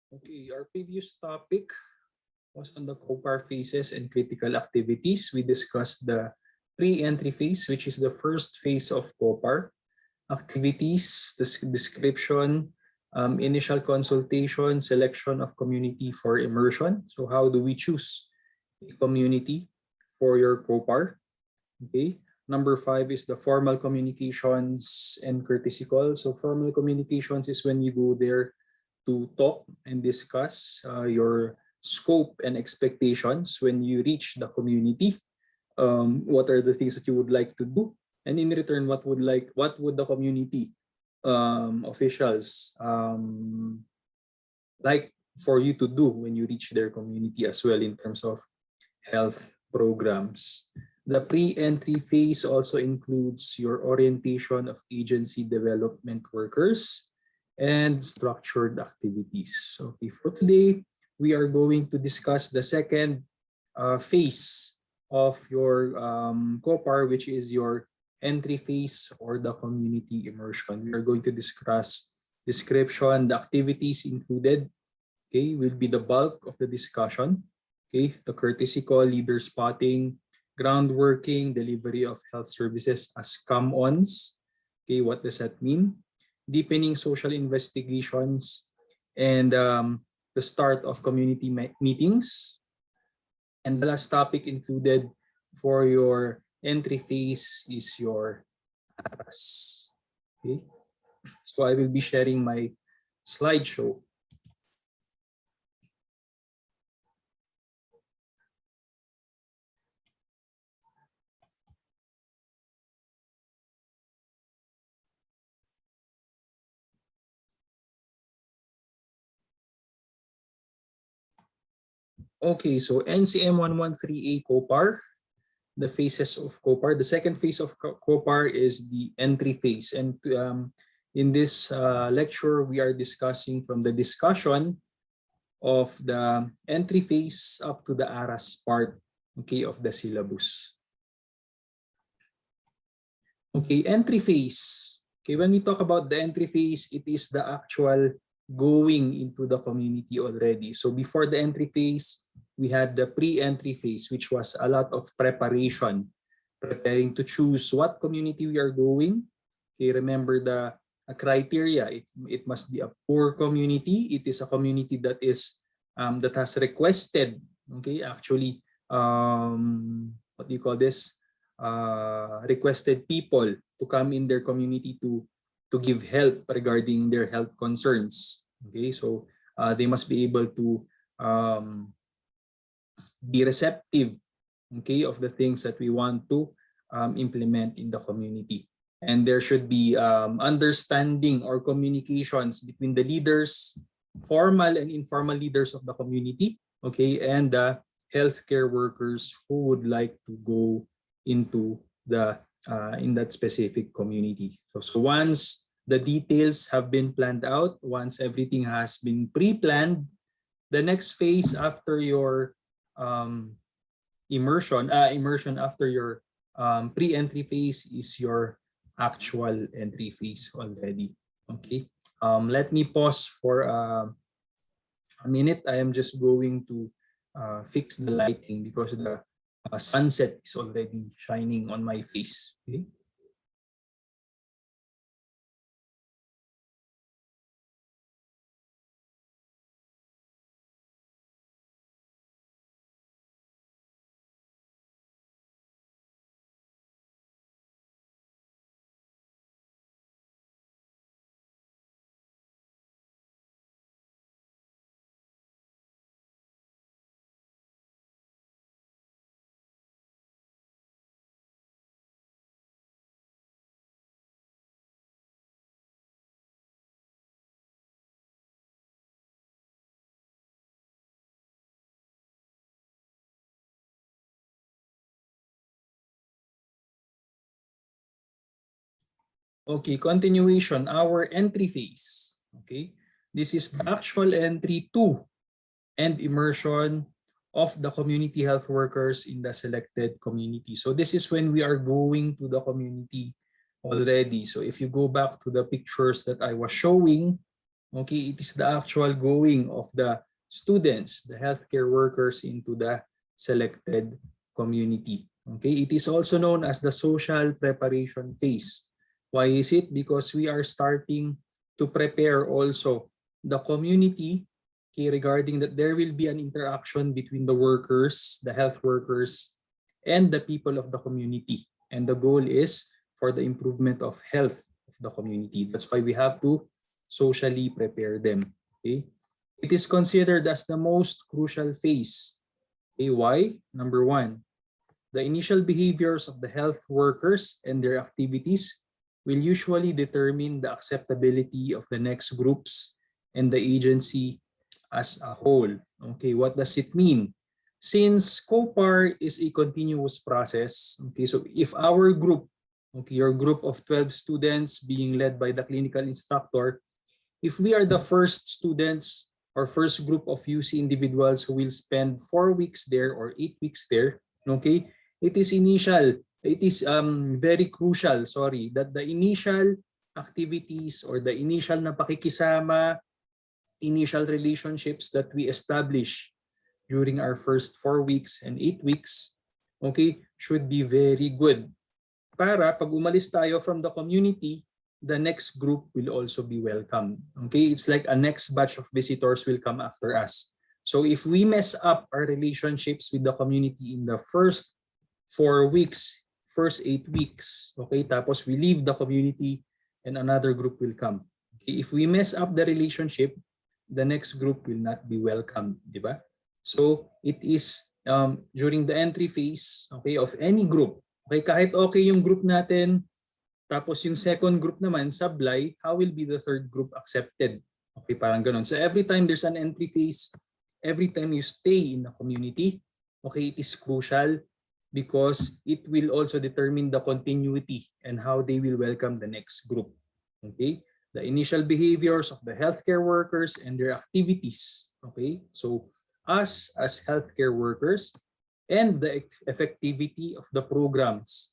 Okay, our previous topic was on the COPAR phases and critical activities. We discussed the pre-entry phase, which is the first phase of COPAR. Activities, description, initial consultation, selection of community for immersion. So how do we choose a community for your COPAR? Okay. Number 5 is the formal communications and courtesy call. So formal communications is when you go there to talk and discuss your scope and expectations when you reach the community. What are the things that you would like to do, and in return, what would the community officials like for you to do when you reach their community as well in terms of health programs. The pre-entry phase also includes your orientation of agency development workers and structured activities. Okay, for today, we are going to discuss the second phase of your COPAR, which is your entry phase or the community immersion. We are going to discuss description, the activities included, okay, will be the bulk of the discussion. Okay, the courtesy call, leader spotting, groundworking, delivery of health services as come-ons. Okay, what does that mean? Deepening social investigations and the start of community meetings. And the last topic included for your entry phase is your ARAS. Okay, so I will be sharing my slideshow. Okay, so NCM 113A COPAR, the phases of COPAR. The second phase of COPAR is the entry phase. And in this lecture, we are discussing from the discussion of the entry phase up to the ARAS part, okay, of the syllabus. Okay, entry phase. Okay, when we talk about the entry phase, it is the actual going into the community already. So before the entry phase, we had the pre-entry phase, which was a lot of preparation, preparing to choose what community we are going. Okay, remember the criteria. It must be a poor community. It is a community that is that has requested. Okay, actually, what do you call this? Requested people to come in their community to give help regarding their health concerns. Okay, so they must be able to be receptive, okay, of the things that we want to implement in the community. And there should be understanding or communications between the leaders, formal and informal leaders of the community, okay, and the healthcare workers who would like to go into the in that specific community. So once the details have been planned out, once everything has been pre-planned, the next phase after your immersion after your pre-entry phase is your actual entry phase already. Okay. Let me pause for a minute. I am just going to fix the lighting because the sunset is already shining on my face. Okay. Okay, continuation, our entry phase. Okay, this is the actual entry to and immersion of the community health workers in the selected community. So this is when we are going to the community already. So if you go back to the pictures that I was showing, Okay, it is the actual going of the students, the healthcare workers into the selected community. Okay, it is also known as the social preparation phase. Why is it? Because we are starting to prepare also the community, okay, regarding that there will be an interaction between the workers, the health workers, and the people of the community. And the goal is for the improvement of health of the community. That's why we have to socially prepare them. Okay? It is considered as the most crucial phase. Okay, why? Number one, the initial behaviors of the health workers and their activities will usually determine the acceptability of the next groups and the agency as a whole. Okay, what does it mean? Since COPAR is a continuous process, okay, so if our group, okay, your group of 12 students being led by the clinical instructor, if we are the first students or first group of UC individuals who will spend 4 weeks there or 8 weeks there, okay, it is very crucial, sorry, that the initial activities or the initial na pakikisama, initial relationships that we establish during our first 4 weeks and 8 weeks, okay, should be very good. Para pag umalis tayo from the community, the next group will also be welcome. Okay, it's like a next batch of visitors will come after us. So if we mess up our relationships with the community in the first 4 weeks, first 8 weeks, okay, tapos we leave the community and another group will come. Okay, if we mess up the relationship, the next group will not be welcome, di ba? So it is during the entry phase, okay, of any group. Okay, kahit okay yung group natin, tapos yung second group naman, sablay, how will be the third group accepted? Okay, parang ganun. So every time there's an entry phase, every time you stay in the community, okay, it is crucial because it will also determine the continuity and how they will welcome the next group. Okay, the initial behaviors of the healthcare workers and their activities. Okay, so us as healthcare workers and the effectivity of the programs,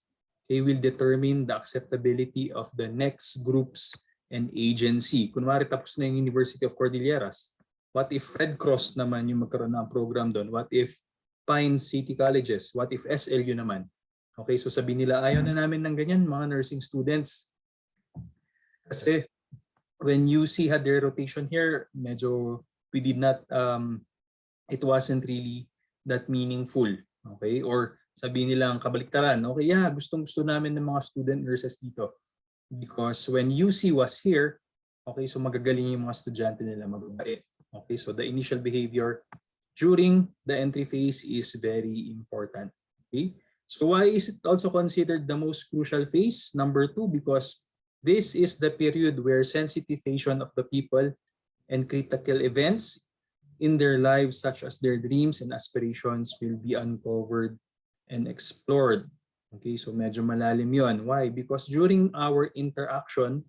they will determine the acceptability of the next groups and agency. Kunwari tapos na yung University of Cordilleras, what if Red Cross naman yung magkaroon ng program doon? What if Pine City Colleges? What if SLU naman? Okay, so sabihin nila, ayaw na namin ng ganyan, mga nursing students. Kasi when UC had their rotation here, medyo we did not, it wasn't really that meaningful. Okay, or sabihin nilang kabaliktaran, okay, yeah, gustong-gusto namin ng mga student nurses dito. Because when UC was here, okay, so magagaling yung mga estudyante nila, mababait. Okay, so the initial behavior during the entry phase is very important. Okay, so why is it also considered the most crucial phase? Number 2, because this is the period where sensitization of the people and critical events in their lives, such as their dreams and aspirations, will be uncovered and explored. Okay, so medyo malalim yon. Why? Because during our interaction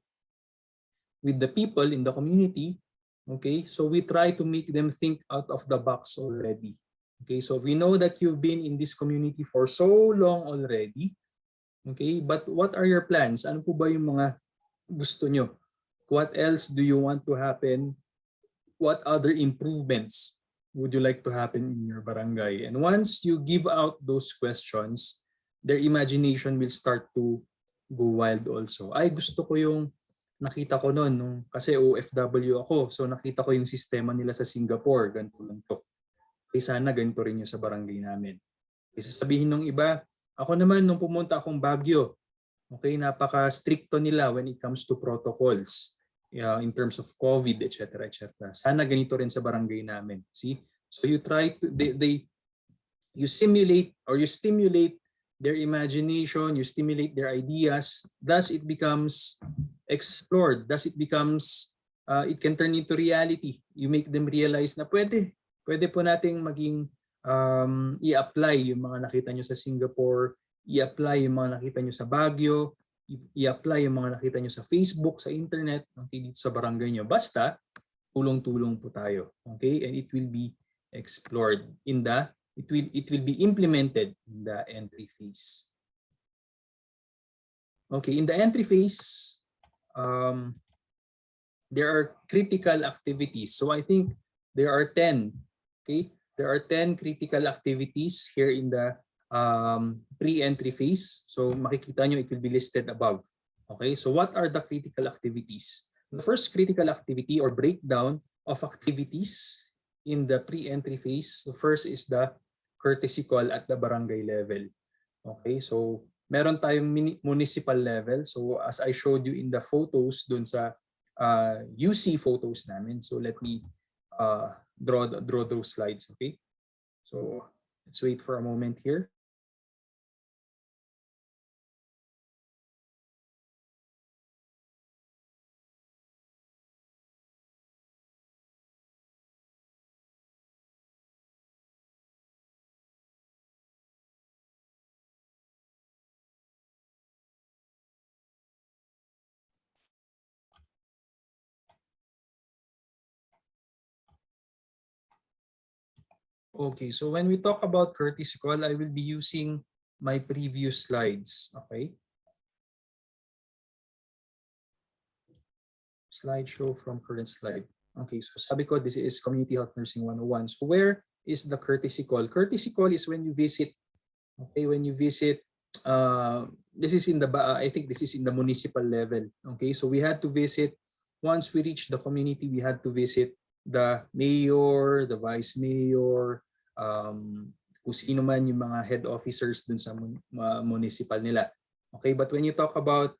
with the people in the community, okay, so we try to make them think out of the box already. Okay, so we know that you've been in this community for so long already. Okay, but what are your plans? Ano po ba yung mga gusto nyo? What else do you want to happen? What other improvements would you like to happen in your barangay? And once you give out those questions, their imagination will start to go wild also. Ay, gusto ko yung nakita ko noon, nung, kasi OFW ako, so nakita ko yung sistema nila sa Singapore, ganito lang to. Okay, sana ganito rin yung sa barangay namin. Kasi sabihin ng iba, ako naman nung pumunta akong Baguio, okay, napaka-stricto nila when it comes to protocols. In terms of COVID, etc., etc. Sana ganito rin sa barangay namin. See? So you try to, you simulate or you stimulate their imagination, you stimulate their ideas, thus it becomes explored, thus it becomes, it can turn into reality. You make them realize na pwede po nating maging, i-apply yung mga nakita nyo sa Singapore, i-apply yung mga nakita nyo sa Baguio, i-apply yung mga nakita nyo sa Facebook, sa internet, okay, dito sa barangay nyo. Basta, tulong-tulong po tayo. Okay? And it will be explored in the, it will be implemented in the entry phase. Okay, in the entry phase, there are critical activities. So I think there are 10. Okay, there are 10 critical activities here in the pre-entry phase. So makikita nyo, it will be listed above. Okay, so what are the critical activities? The first critical activity or breakdown of activities in the pre-entry phase, the first is the courtesy call at the barangay level. Okay, so meron tayong municipal level. So as I showed you in the photos dun sa UC photos namin. So let me draw those slides. Okay, so let's wait for a moment here. Okay, so when we talk about courtesy call, I will be using my previous slides. Okay. Slideshow from current slide. Okay, so sabi ko, this is Community Health Nursing 101. So where is the courtesy call? Courtesy call is when you visit. Okay, when you visit, this is in the, I think this is in the municipal level. Okay, so we had to visit, once we reach the community, we had to visit the mayor, the vice mayor, kung sino man yung mga head officers dun sa municipal nila. Okay, but when you talk about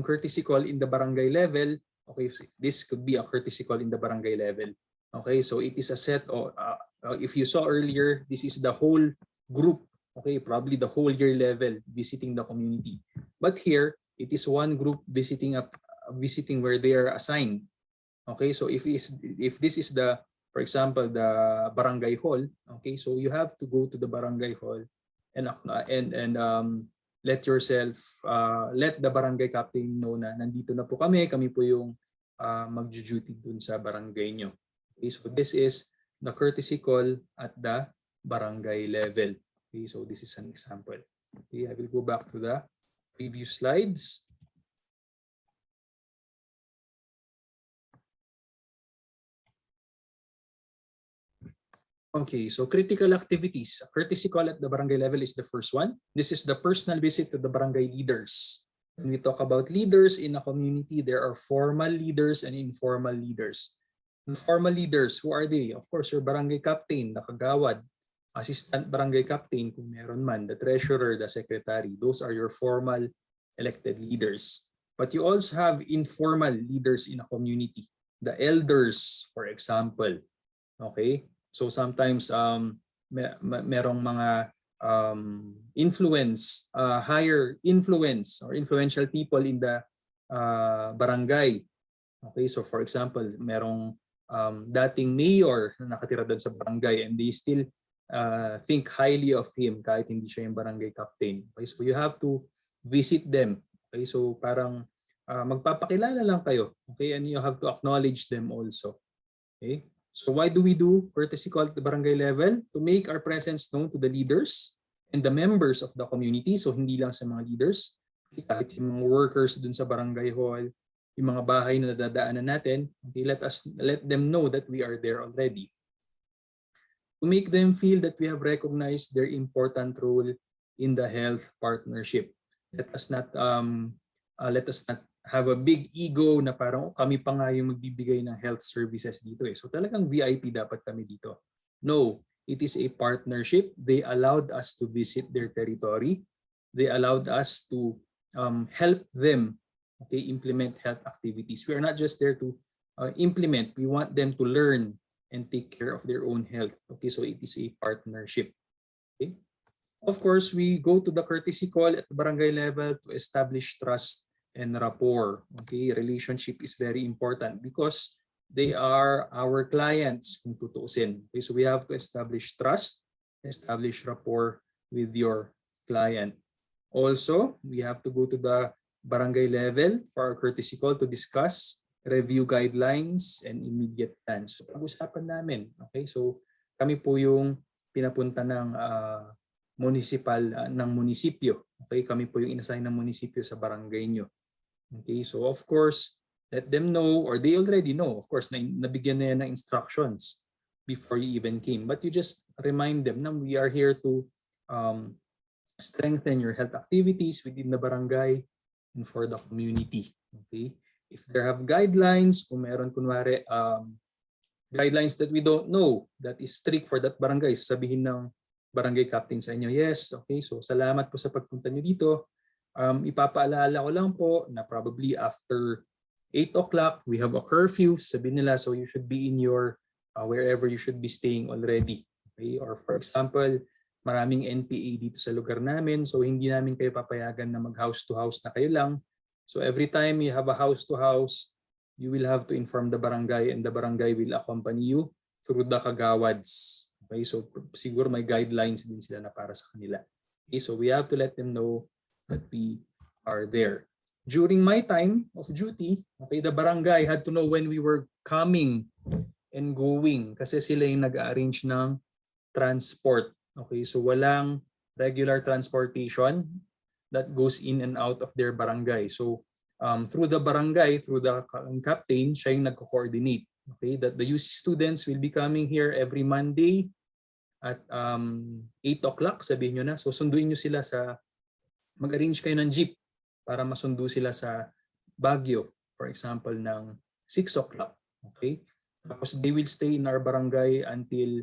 courtesy call in the barangay level, okay, so this could be a courtesy call in the barangay level. Okay, so it is a set of, if you saw earlier, this is the whole group. Okay, probably the whole year level visiting the community. But here, it is one group visiting where they are assigned. Okay, so if this is the, for example, the barangay hall, okay, so you have to go to the barangay hall and let the barangay captain know na nandito na po kami po yung magjo-duty dun sa barangay nyo. Okay, so this is the courtesy call at the barangay level. Okay, so this is an example. Okay, I will go back to the previous slides. Okay, so critical activities. A courtesy call at the barangay level is the first one. This is the personal visit to the barangay leaders. When we talk about leaders in a community, there are formal leaders and informal leaders. The formal leaders, who are they? Of course, your barangay captain, the kagawad, assistant barangay captain, kung meron man, the treasurer, the secretary. Those are your formal elected leaders. But you also have informal leaders in a community. The elders, for example. Okay? So sometimes merong mga higher influence or influential people in the barangay. Okay, so for example, merong dating mayor na nakatira doon sa barangay and they still think highly of him kahit hindi siya yung barangay captain. Okay, so you have to visit them. Okay, so parang magpapakilala lang kayo. Okay, and you have to acknowledge them also. Okay. So why do we do courtesy call at the barangay level? To make our presence known to the leaders and the members of the community. So hindi lang sa mga leaders, kahit yung mga workers dun sa barangay hall, yung mga bahay na nadadaanan natin, okay, let them know that we are there already. To make them feel that we have recognized their important role in the health partnership. Let us not have a big ego na parang kami pa nga yung magbibigay ng health services dito eh. So talagang VIP dapat kami dito. No, it is a partnership. They allowed us to visit their territory. They allowed us to help them, okay, implement health activities. We are not just there to implement. We want them to learn and take care of their own health. Okay, so it is a partnership. Okay. Of course, we go to the courtesy call at the barangay level to establish trust and rapport. Okay, relationship is very important because they are our clients kung tutuusin. Okay, so we have to establish trust, establish rapport with your client. Also, we have to go to the barangay level for our courtesy call to discuss, review guidelines, and immediate plans. So pag-usapan namin. Okay, so kami po yung pinapunta ng munisipyo. Okay, kami po yung inassign ng munisipyo sa barangay nyo. Okay, so of course, Let them know, or they already know, of course, nabigyan na yan ng instructions before you even came. But you just remind them na we are here to strengthen your health activities within the barangay and for the community. Okay? If there have guidelines, kung meron kunwari guidelines that we don't know that is strict for that barangay, sabihin ng barangay captain sa inyo, yes, okay, so salamat po sa pagpunta nyo dito. Ipapaalala ko lang po na probably after 8 o'clock, we have a curfew. Sabihin nila, so you should be in your wherever you should be staying already. Okay? Or for example, maraming NPA dito sa lugar namin, so hindi namin kayo papayagan na mag-house to house na kayo lang. So every time you have a house to house, you will have to inform the barangay and the barangay will accompany you through the kagawads. Okay, so siguro may guidelines din sila na para sa kanila. Okay, so we have to let them know that we are there. During my time of duty, okay, the barangay had to know when we were coming and going kasi sila yung nag-arrange ng transport. Okay, so walang regular transportation that goes in and out of their barangay. So through the barangay, through the captain, siya yung nagko-coordinate. Okay, that the UC students will be coming here every Monday at 8 o'clock, sabihin nyo na. So sunduin nyo sila sa, mag-arrange kayo ng jeep para masundo sila sa Baguio, for example, ng 6 o'clock. Okay? Tapos they will stay in our barangay until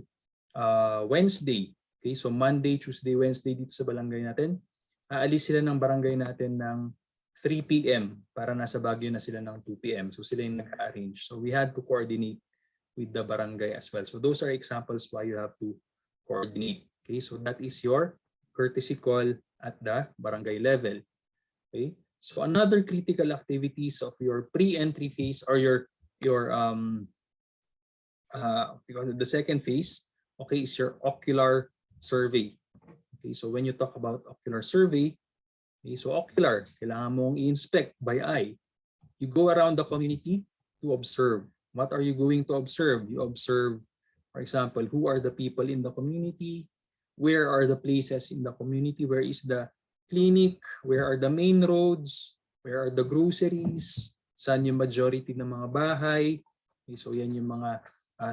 Wednesday. Okay? So Monday, Tuesday, Wednesday dito sa barangay natin. Aalis sila ng barangay natin ng 3 p.m. para nasa Baguio na sila ng 2 p.m. So sila yung nag-arrange. So we had to coordinate with the barangay as well. So those are examples why you have to coordinate. Okay? So that is your courtesy call at the barangay level. Okay? So another critical activities of your pre-entry phase or the second phase, okay, is your ocular survey. Okay, so when you talk about ocular survey, okay, so ocular, kailangan mong i-inspect by eye. You go around the community to observe. What are you going to observe? You observe, for example, who are the people in the community? Where are the places in the community? Where is the clinic? Where are the main roads? Where are the groceries? Saan yung majority ng mga bahay? Okay, so yan yung mga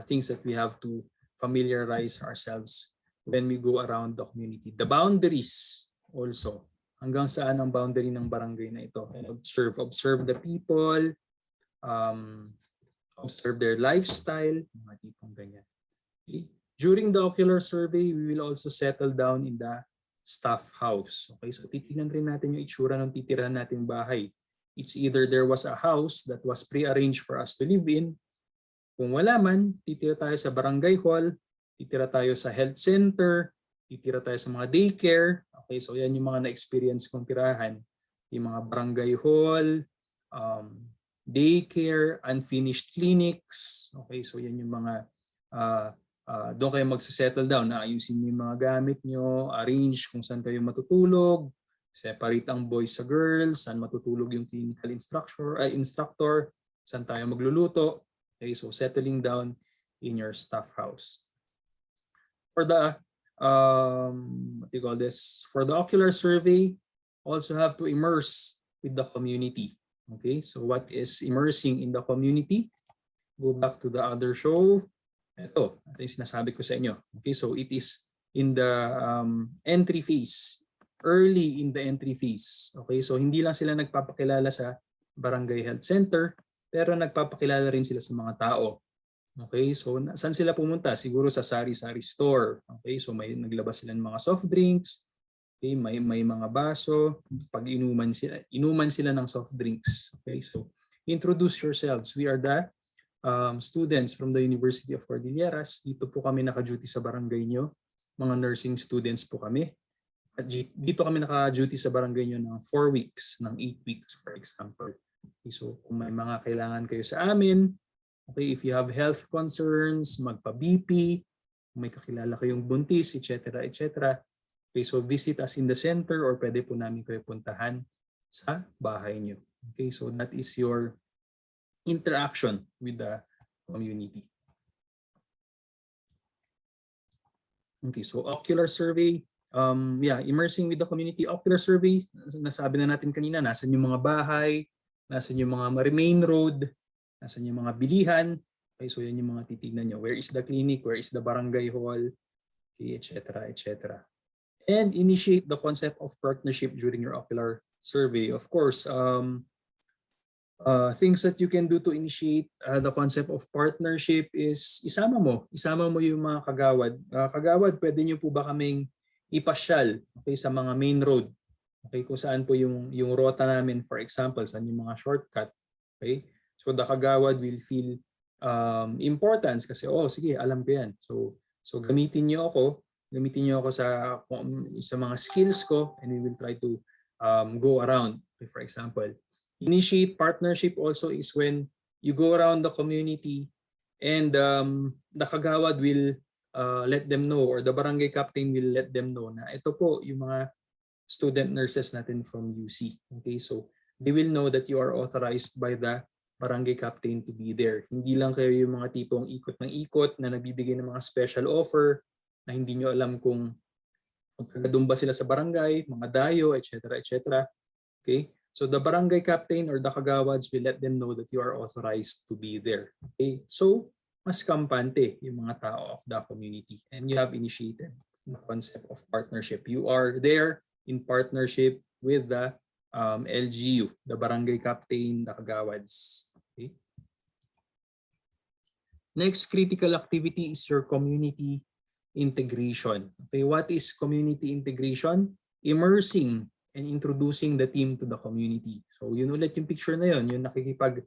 things that we have to familiarize ourselves when we go around the community. The boundaries also. Hanggang saan ang boundary ng barangay na ito? And observe the people, observe their lifestyle, mga tipong ganyan. Okay. During the ocular survey, we will also settle down in the staff house. Okay, so titingnan rin natin yung itsura ng titirahan nating bahay. It's either there was a house that was pre-arranged for us to live in. Kung wala man, titira tayo sa barangay hall, titira tayo sa health center, titira tayo sa mga daycare. Okay, so yan yung mga na-experience kong tirahan. Yung mga barangay hall, daycare, unfinished clinics. Okay, so yan yung mga doon kayo magsisettle down, ayusin niyo yung mga gamit nyo, arrange kung saan kayo matutulog, separate ang boys sa girls, saan matutulog yung clinical instructor, saan tayo magluluto. Okay, so settling down in your staff house. For the what do you call this? For the ocular survey, also have to immerse with the community. Okay, so what is immersing in the community? Go back to the other show. Ito yung sinasabi ko sa inyo. Okay, so it is in the entry phase, early in the entry phase. Okay, so hindi lang sila nagpapakilala sa barangay health center, pero nagpapakilala rin sila sa mga tao. Okay, so saan sila pumunta? Siguro sa sari-sari store. Okay, so may naglabas sila ng mga soft drinks. Okay, may mga baso. Pag inuman sila ng soft drinks. Okay, so introduce yourselves. We are the students from the University of Cordilleras. Dito po kami naka-duty sa barangay nyo. Mga nursing students po kami. At dito kami naka-duty sa barangay nyo ng 4 weeks, ng 8 weeks for example. Okay, so kung may mga kailangan kayo sa amin, okay, if you have health concerns, magpa-BP, kung may kakilala kayong buntis, etc. etc. Okay, so visit us in the center or pwede po namin kayo puntahan sa bahay nyo. Okay, so that is your interaction with the community. Okay, so ocular survey, immersing with the community. Ocular survey, nasabi na natin kanina, nasan yung mga bahay, Nasaan yung mga main road, nasaan yung mga bilihan. Okay, so yan yung mga titignan nyo. Where is the clinic? Where is the barangay hall? Okay, etc. etc. And initiate the concept of partnership during your ocular survey. Of course, things that you can do to initiate the concept of partnership is isama mo yung mga kagawad. Kagawad, pwede nyo po ba kaming ipasyal, okay, sa mga main road, okay, kung saan po yung rota namin, for example, saan yung mga shortcut, okay? So the kagawad will feel importance kasi sige, alam ko yan. So gamitin niyo ako sa mga skills ko, and we will try to go around. Okay, for example, initiate partnership also is when you go around the community and the kagawad will let them know, or the barangay captain will let them know na ito po yung mga student nurses natin from UC. Okay, so they will know that you are authorized by the barangay captain to be there. Hindi lang kayo yung mga tipong ikot ng ikot na nagbibigay ng mga special offer na hindi nyo alam kung doon ba sila sa barangay, mga dayo, etc. etc. Okay? So the barangay captain or the kagawads will let them know that you are authorized to be there. Okay? So mas kampante yung mga tao of the community, and you have initiated the concept of partnership. You are there in partnership with the LGU, the barangay captain, the kagawads. Okay? Next critical activity is your community integration. Okay, what is community integration? Immersing and introducing the team to the community. So yun ulit yung picture na yun, yung nakikipag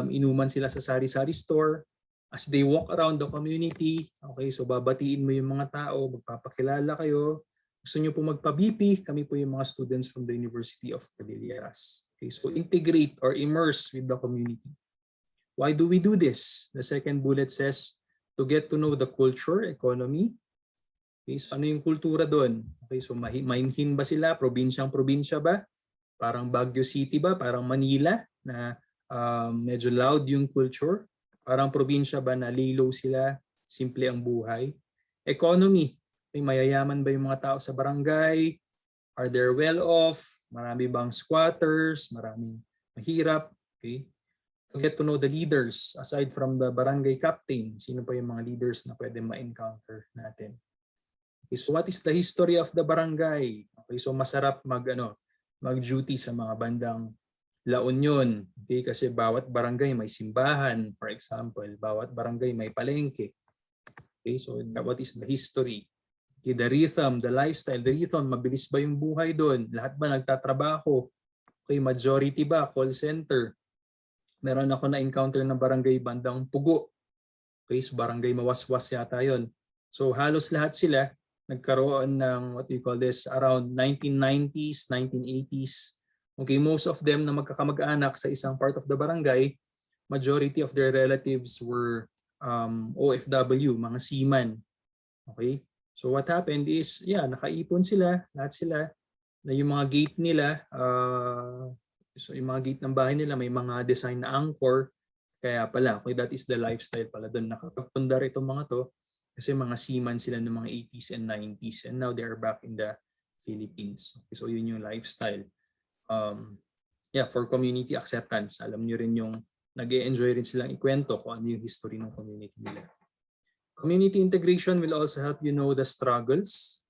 inuman sila sa sari-sari store. As they walk around the community, okay, so babatiin mo yung mga tao, magpapakilala kayo. Gusto nyo po magpa-BP, kami po yung mga students from the University of ARAS. Okay, so integrate or immerse with the community. Why do we do this? The second bullet says, to get to know the culture, economy. Okay, so ano yung kultura doon? Okay, so mainhin ba sila? Probinsyang-probinsya ba? Parang Baguio City ba? Parang Manila na medyo loud yung culture? Parang probinsya ba na lilo sila? Simple ang buhay? Economy. Okay, mayayaman ba yung mga tao sa barangay? Are they well off? Marami bang squatters? Maraming mahirap? Okay. To get to know the leaders aside from the barangay captain, sino pa yung mga leaders na pwede ma-encounter natin. Okay, so what is the history of the barangay? Okay, so masarap mag-duty sa mga bandang La Union. Okay, kasi bawat barangay may simbahan, for example, bawat barangay may palengke. Okay, so what is the history? Okay, the rhythm, the lifestyle, the rhythm, mabilis ba yung buhay doon? Lahat ba nagtatrabaho? Okay, majority ba call center? Meron ako na-encounter na barangay bandang Pugo. Okay, so barangay Mawaswas yata yon. So halos lahat sila nagkaroon ng what we call this around 1990s, 1980s. Okay, most of them na magkakamag-anak sa isang part of the barangay, majority of their relatives were OFW, mga seaman. Okay, so what happened is, nakaipon sila, lahat sila, na yung mga gate nila, so yung mga gate ng bahay nila may mga design na anchor. Kaya pala, okay, that is the lifestyle pala doon. Nakapagpundar itong mga to kasi mga seaman sila ng mga 80s and 90s, and now they are back in the Philippines. Okay, so yun yung lifestyle. For community acceptance. Alam niyo rin yung nag-e-enjoy rin silang ikwento kung ano yung history ng community nila. Community integration will also help you know the struggles.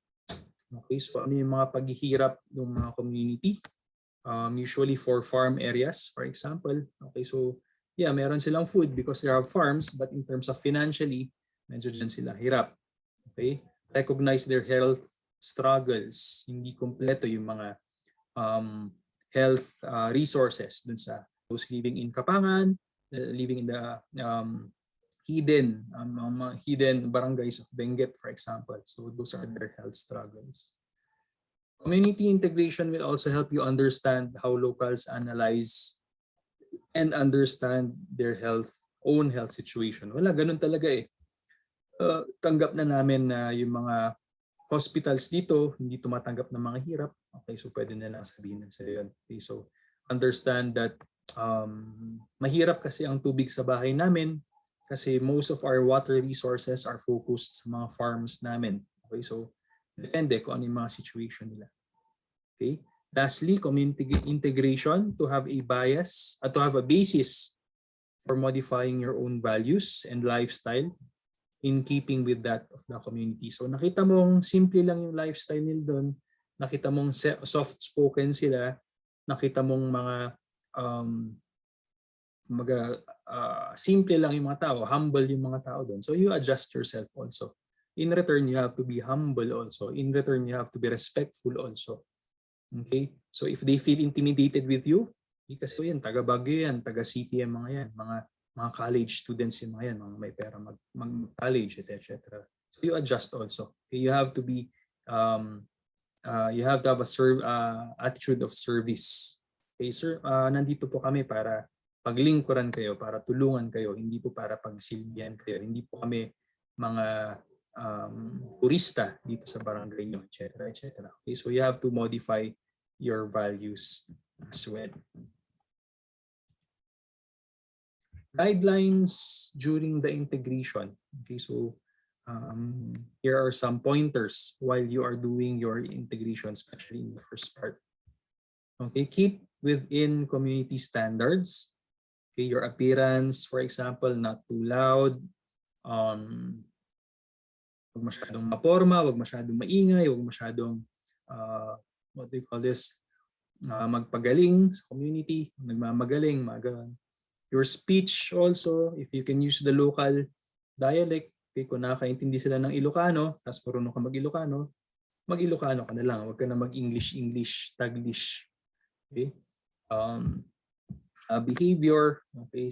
Okay, so ano yung mga paghihirap ng mga community. Usually for farm areas, for example. Okay, so meron silang food because they have farms, but in terms of financially, medyo dyan sila hirap. Okay, recognize their health struggles. Hindi kompleto yung mga health resources dun sa those living in Kapangan, living in the hidden barangays of Benguet, for example. So those are their health struggles. Community integration will also help you understand how locals analyze and understand their own health situation. Wala, ganun talaga eh. Tanggap na namin na yung mga hospitals dito hindi tumatanggap ng mga hirap. Okay, so pwede na lang sabihin sa yun. Okay, so understand that mahirap kasi ang tubig sa bahay namin kasi most of our water resources are focused sa mga farms namin. Okay, so depende kung ano yung mga situation nila. Okay? Lastly, community integration, to have a bias, to have a basis for modifying your own values and lifestyle in keeping with that of the community. So nakita mong simple lang yung lifestyle nila doon, nakita mong soft-spoken sila, nakita mong mga simple lang yung mga tao, humble yung mga tao doon. So you adjust yourself also. In return, you have to be humble also. In return, you have to be respectful also. Okay? So if they feel intimidated with you, kasi yan, taga Baguio yan, taga CPM mga yan, mga college students yung mga yan, mga may pera mag-college, etc. So you adjust also. Okay? You have to be, you have to have a attitude of service. Okay, sir, nandito po kami para paglingkuran kayo, para tulungan kayo, hindi po para pagsilbihan kayo. Hindi po kami mga turista dito sa barangay nyo, etc. etc. Okay, so you have to modify your values as well. Guidelines during the integration. Okay, so here are some pointers while you are doing your integration, especially in the first part. Okay, keep within community standards. Okay, your appearance, for example, not too loud. Huwag masyadong maporma, huwag masyadong maingay, huwag masyadong what do you call this? Magpagaling sa community, nagmamagaling, magaling. Your speech also, if you can use the local dialect, okay, kung nakakaintindi sila ng Ilocano, tapos marunong ka mag-Ilocano, mag-Ilocano ka na lang, huwag ka na mag-English, Taglish. Okay? Behavior, okay,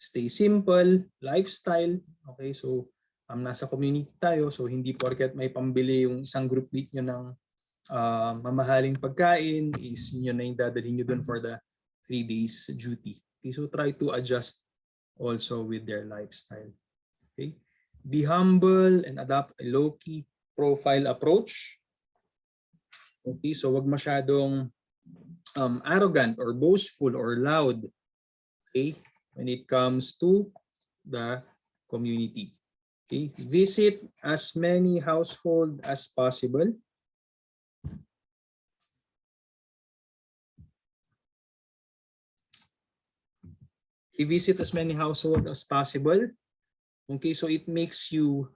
stay simple, lifestyle, okay, so nasa community tayo, so hindi porket may pambili yung isang group mate nyo ng mamahaling pagkain, is yun na yung dadalhin nyo dun for the 3 days duty. Okay, so try to adjust also with their lifestyle. Okay, be humble and adopt a low-key profile approach. Okay, so wag masyadong arrogant or boastful or loud, okay, when it comes to the community. Okay, visit as many households as possible. Visit as many households as possible. Okay, so it makes you,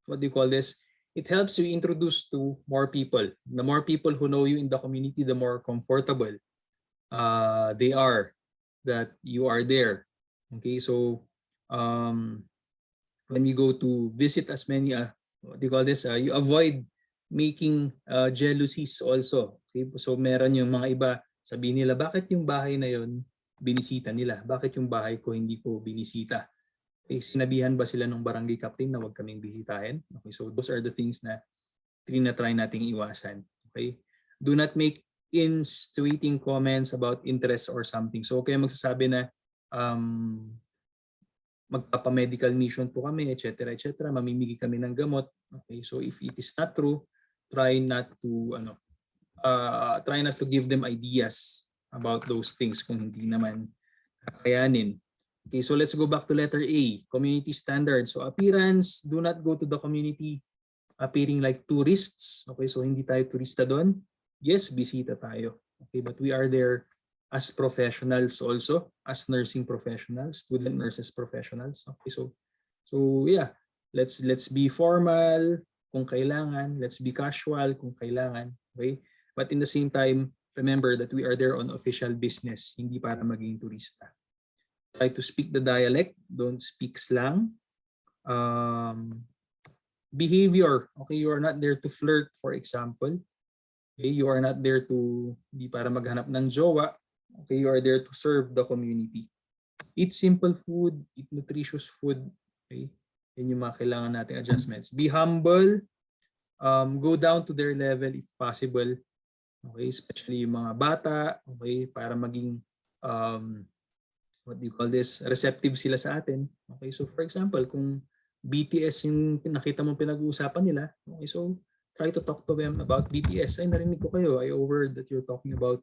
what do you call this? It helps you introduce to more people. The more people who know you in the community, the more comfortable they are that you are there. Okay, so when you go to visit as many, what do you call this? You avoid making jealousies also. Okay, so meron yung mga iba, sabihin nila, bakit yung bahay na yun binisita nila? Bakit yung bahay ko hindi ko binisita? Okay, sinabihan ba sila ng barangay captain na wag kaming bisitahin? Okay, so those are the things na try nating iwasan. Okay? Do not make insinuating comments about interest or something. So okay, magsasabi na magpapa-medical mission po kami, etc. etc. Mamimigay kami ng gamot. Okay, so if it is not true, try not to give them ideas about those things kung hindi naman kakayanin. Okay, so let's go back to letter A, community standards. So appearance, do not go to the community appearing like tourists. Okay, so hindi tayo turista doon. Yes, bisita tayo. Okay, but we are there as professionals also, as nursing professionals, student nurses professionals. Okay, so yeah, let's be formal kung kailangan, let's be casual kung kailangan. Okay, but in the same time, remember that we are there on official business, hindi para maging turista. Try to speak the dialect, don't speak slang. Behavior, okay, you are not there to flirt, for example. Okay, you are not there to, di para maghanap ng jowa. Okay, you are there to serve the community. Eat simple food, eat nutritious food. Okay, yun yung mga kailangan nating adjustments. Be humble, go down to their level if possible. Okay, especially yung mga bata, okay, para maging what do you call this, receptive sila sa atin. Okay, so for example, kung BTS yung nakita mong pinag-uusapan nila, okay, so try to talk to them about BTS. Ay, narinig ko kayo, I overheard that you're talking about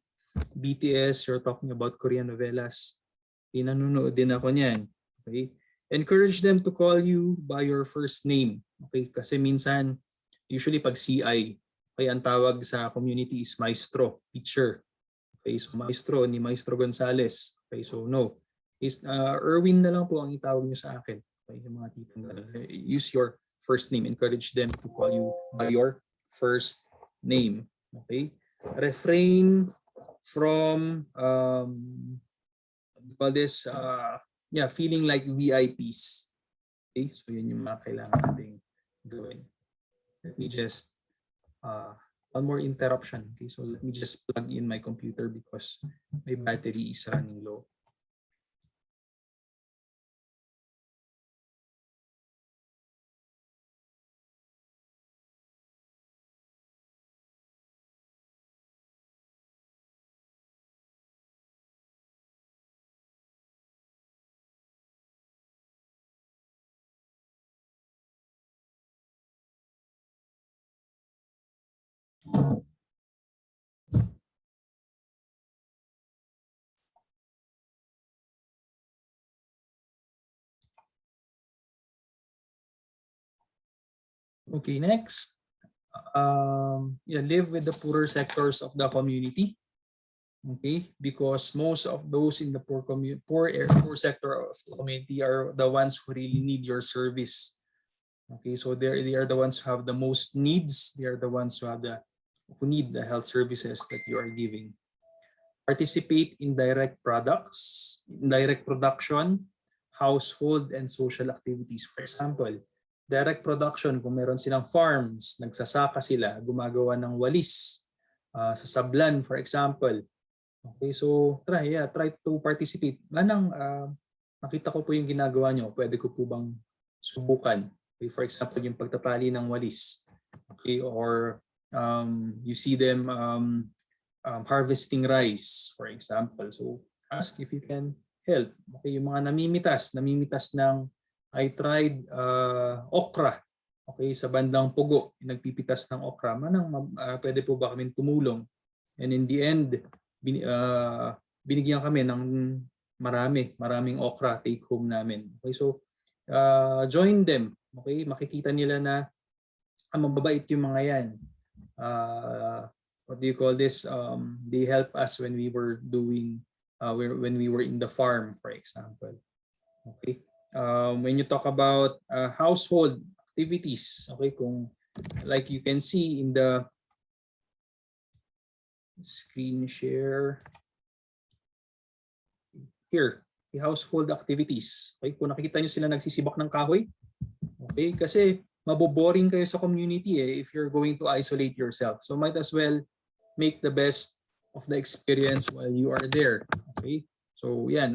BTS, you're talking about Korean novelas. Nanonood din ako niyan. Okay, encourage them to call you by your first name. Okay, kasi minsan, usually pag CI, Okay, ang tawag sa community is maestro, teacher. Okay, so maestro ni Maestro Gonzales. Okay, so no. Is Erwin na lang po ang itawag niyo sa akin. Okay, yung mga tipong use your first name. Encourage them to call you by your first name. Okay? Refrain from call this feeling like VIPs. Okay? So yun yung mga kailangan nating gawin. Let me just one more interruption. Okay, so let me just plug in my computer because my battery is running low. Okay, next. Live with the poorer sectors of the community. Okay, because most of those in the poor sector of the community are the ones who really need your service. Okay, so they are the ones who have the most needs. They are the ones who need the health services that you are giving. Participate in direct production, household and social activities. For example, direct production, kung meron silang farms, nagsasaka sila, gumagawa ng walis sa sablan, for example. Okay, so try to participate. Manang nakita ko po yung ginagawa nyo, pwede ko po bang subukan? Okay, for example, yung pagtatali ng walis. Okay, or you see them harvesting rice, for example. So ask if you can help. Okay, yung mga namimitas ng I tried okra. Okay, sa bandang Pugo, nagpipitas ng okra. Manang pwede po ba kami tumulong? And in the end, binigyan kami ng maraming okra take home namin. Okay, so join them. Okay, makikita nila na mababait yung mga yan. What do you call this? They help us when we were doing when we were in the farm, for example. Okay. When you talk about household activities, okay, kung like you can see in the screen share here, the household activities. Okay, kung nakikita nyo sila nagsisibak ng kahoy, okay, kasi maboboring kayo sa community if you're going to isolate yourself. So might as well make the best of the experience while you are there. Okay, so yan,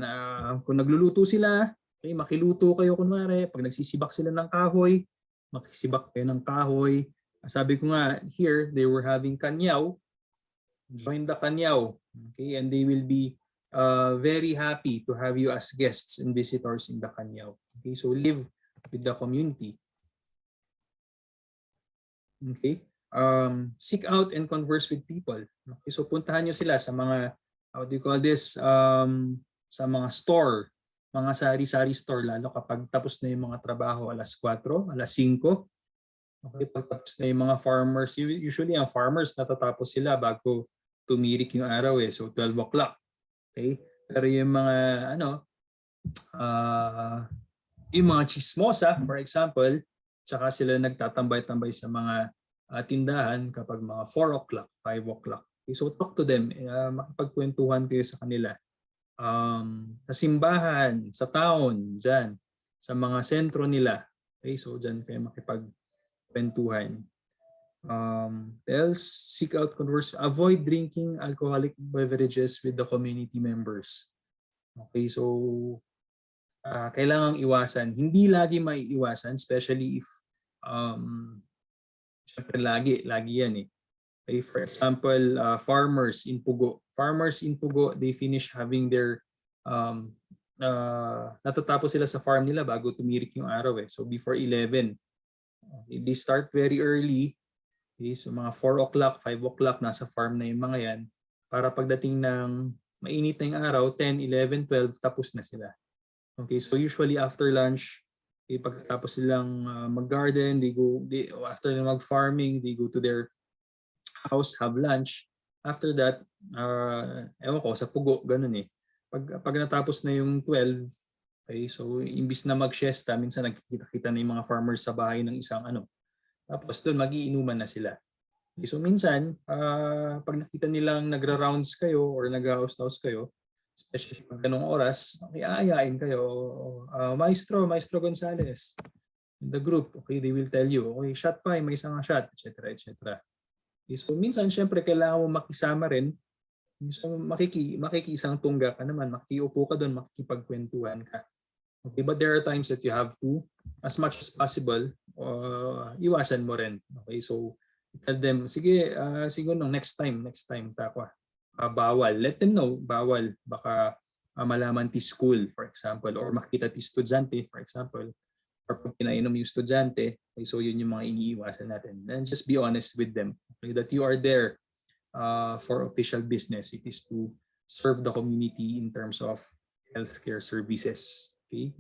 kung nagluluto sila, okay, makiluto kayo kunwari. Pag nagsisibak sila ng kahoy, makisibak kayo ng kahoy. Sabi ko nga, here, they were having kanyaw. Join the kanyaw, okay, and they will be very happy to have you as guests and visitors in the kanyaw. Okay, so live with the community. Okay, seek out and converse with people. Okay, so puntahan nyo sila sa mga how do you call this, sa mga store, mga sari-sari store, lalo kapag tapos na yung mga trabaho alas 4, alas 5. Okay, pagtapos na yung mga farmers, usually ang farmers natatapos sila bago tumirik yung araw so 12 o'clock. Okay? Pero yung mga yung mga chismosa, for example, tsaka sila nagtatambay-tambay sa mga tindahan kapag mga 4 o'clock, 5 o'clock. Okay, so talk to them, makipagkwentuhan kayo sa kanila. Sa simbahan, sa town, dyan, sa mga sentro nila. Okay, so dyan kayo makipagkwentuhan. Else, seek out converse. Avoid drinking alcoholic beverages with the community members. Okay, so kailangang iwasan. Hindi lagi maiiwasan, especially if syempre lagi yan Okay, for example, farmers in Pugo. Farmers in Pugo, they finish having their natatapos sila sa farm nila bago tumirik yung araw So before 11. They start very early. Okay, so mga 4 o'clock, 5 o'clock, nasa farm na yung mga yan. Para pagdating ng mainit na yung araw, 10, 11, 12, tapos na sila. Okay, so usually after lunch, pagkatapos silang mag-garden, after mag-farming, they go to their house, have lunch. After that, ewan ko, sa pugo, ganun eh. Pag natapos na yung 12, okay, so imbis na mag-siesta, minsan nagkikita-kita na yung mga farmers sa bahay ng isang ano. Tapos doon, magiinuman na sila. Okay, so minsan, pag nakita nilang nagra-rounds kayo or nag-house-house kayo, especially pag ganung oras, okay, aayain kayo, Maestro Gonzales, in the group, okay, they will tell you, okay, shot pa, may isang shot, etc. etc. Okay, so minsan, syempre, kailangan mo makisama rin. So, makikisang tungga ka naman, makiupo ka doon, makikipagkwentuhan ka. Okay, but there are times that you have to, as much as possible, iwasan mo rin. Okay, so tell them, sige, siguro next time, takwa. Bawal. Let them know, bawal. Baka malaman ti school, for example, or makita ti estudyante, for example, or pag pinainom yung estudyante, okay, so yun yung mga iniiwasan natin. And just be honest with them, okay, that you are there for official business. It is to serve the community in terms of healthcare services. Okay?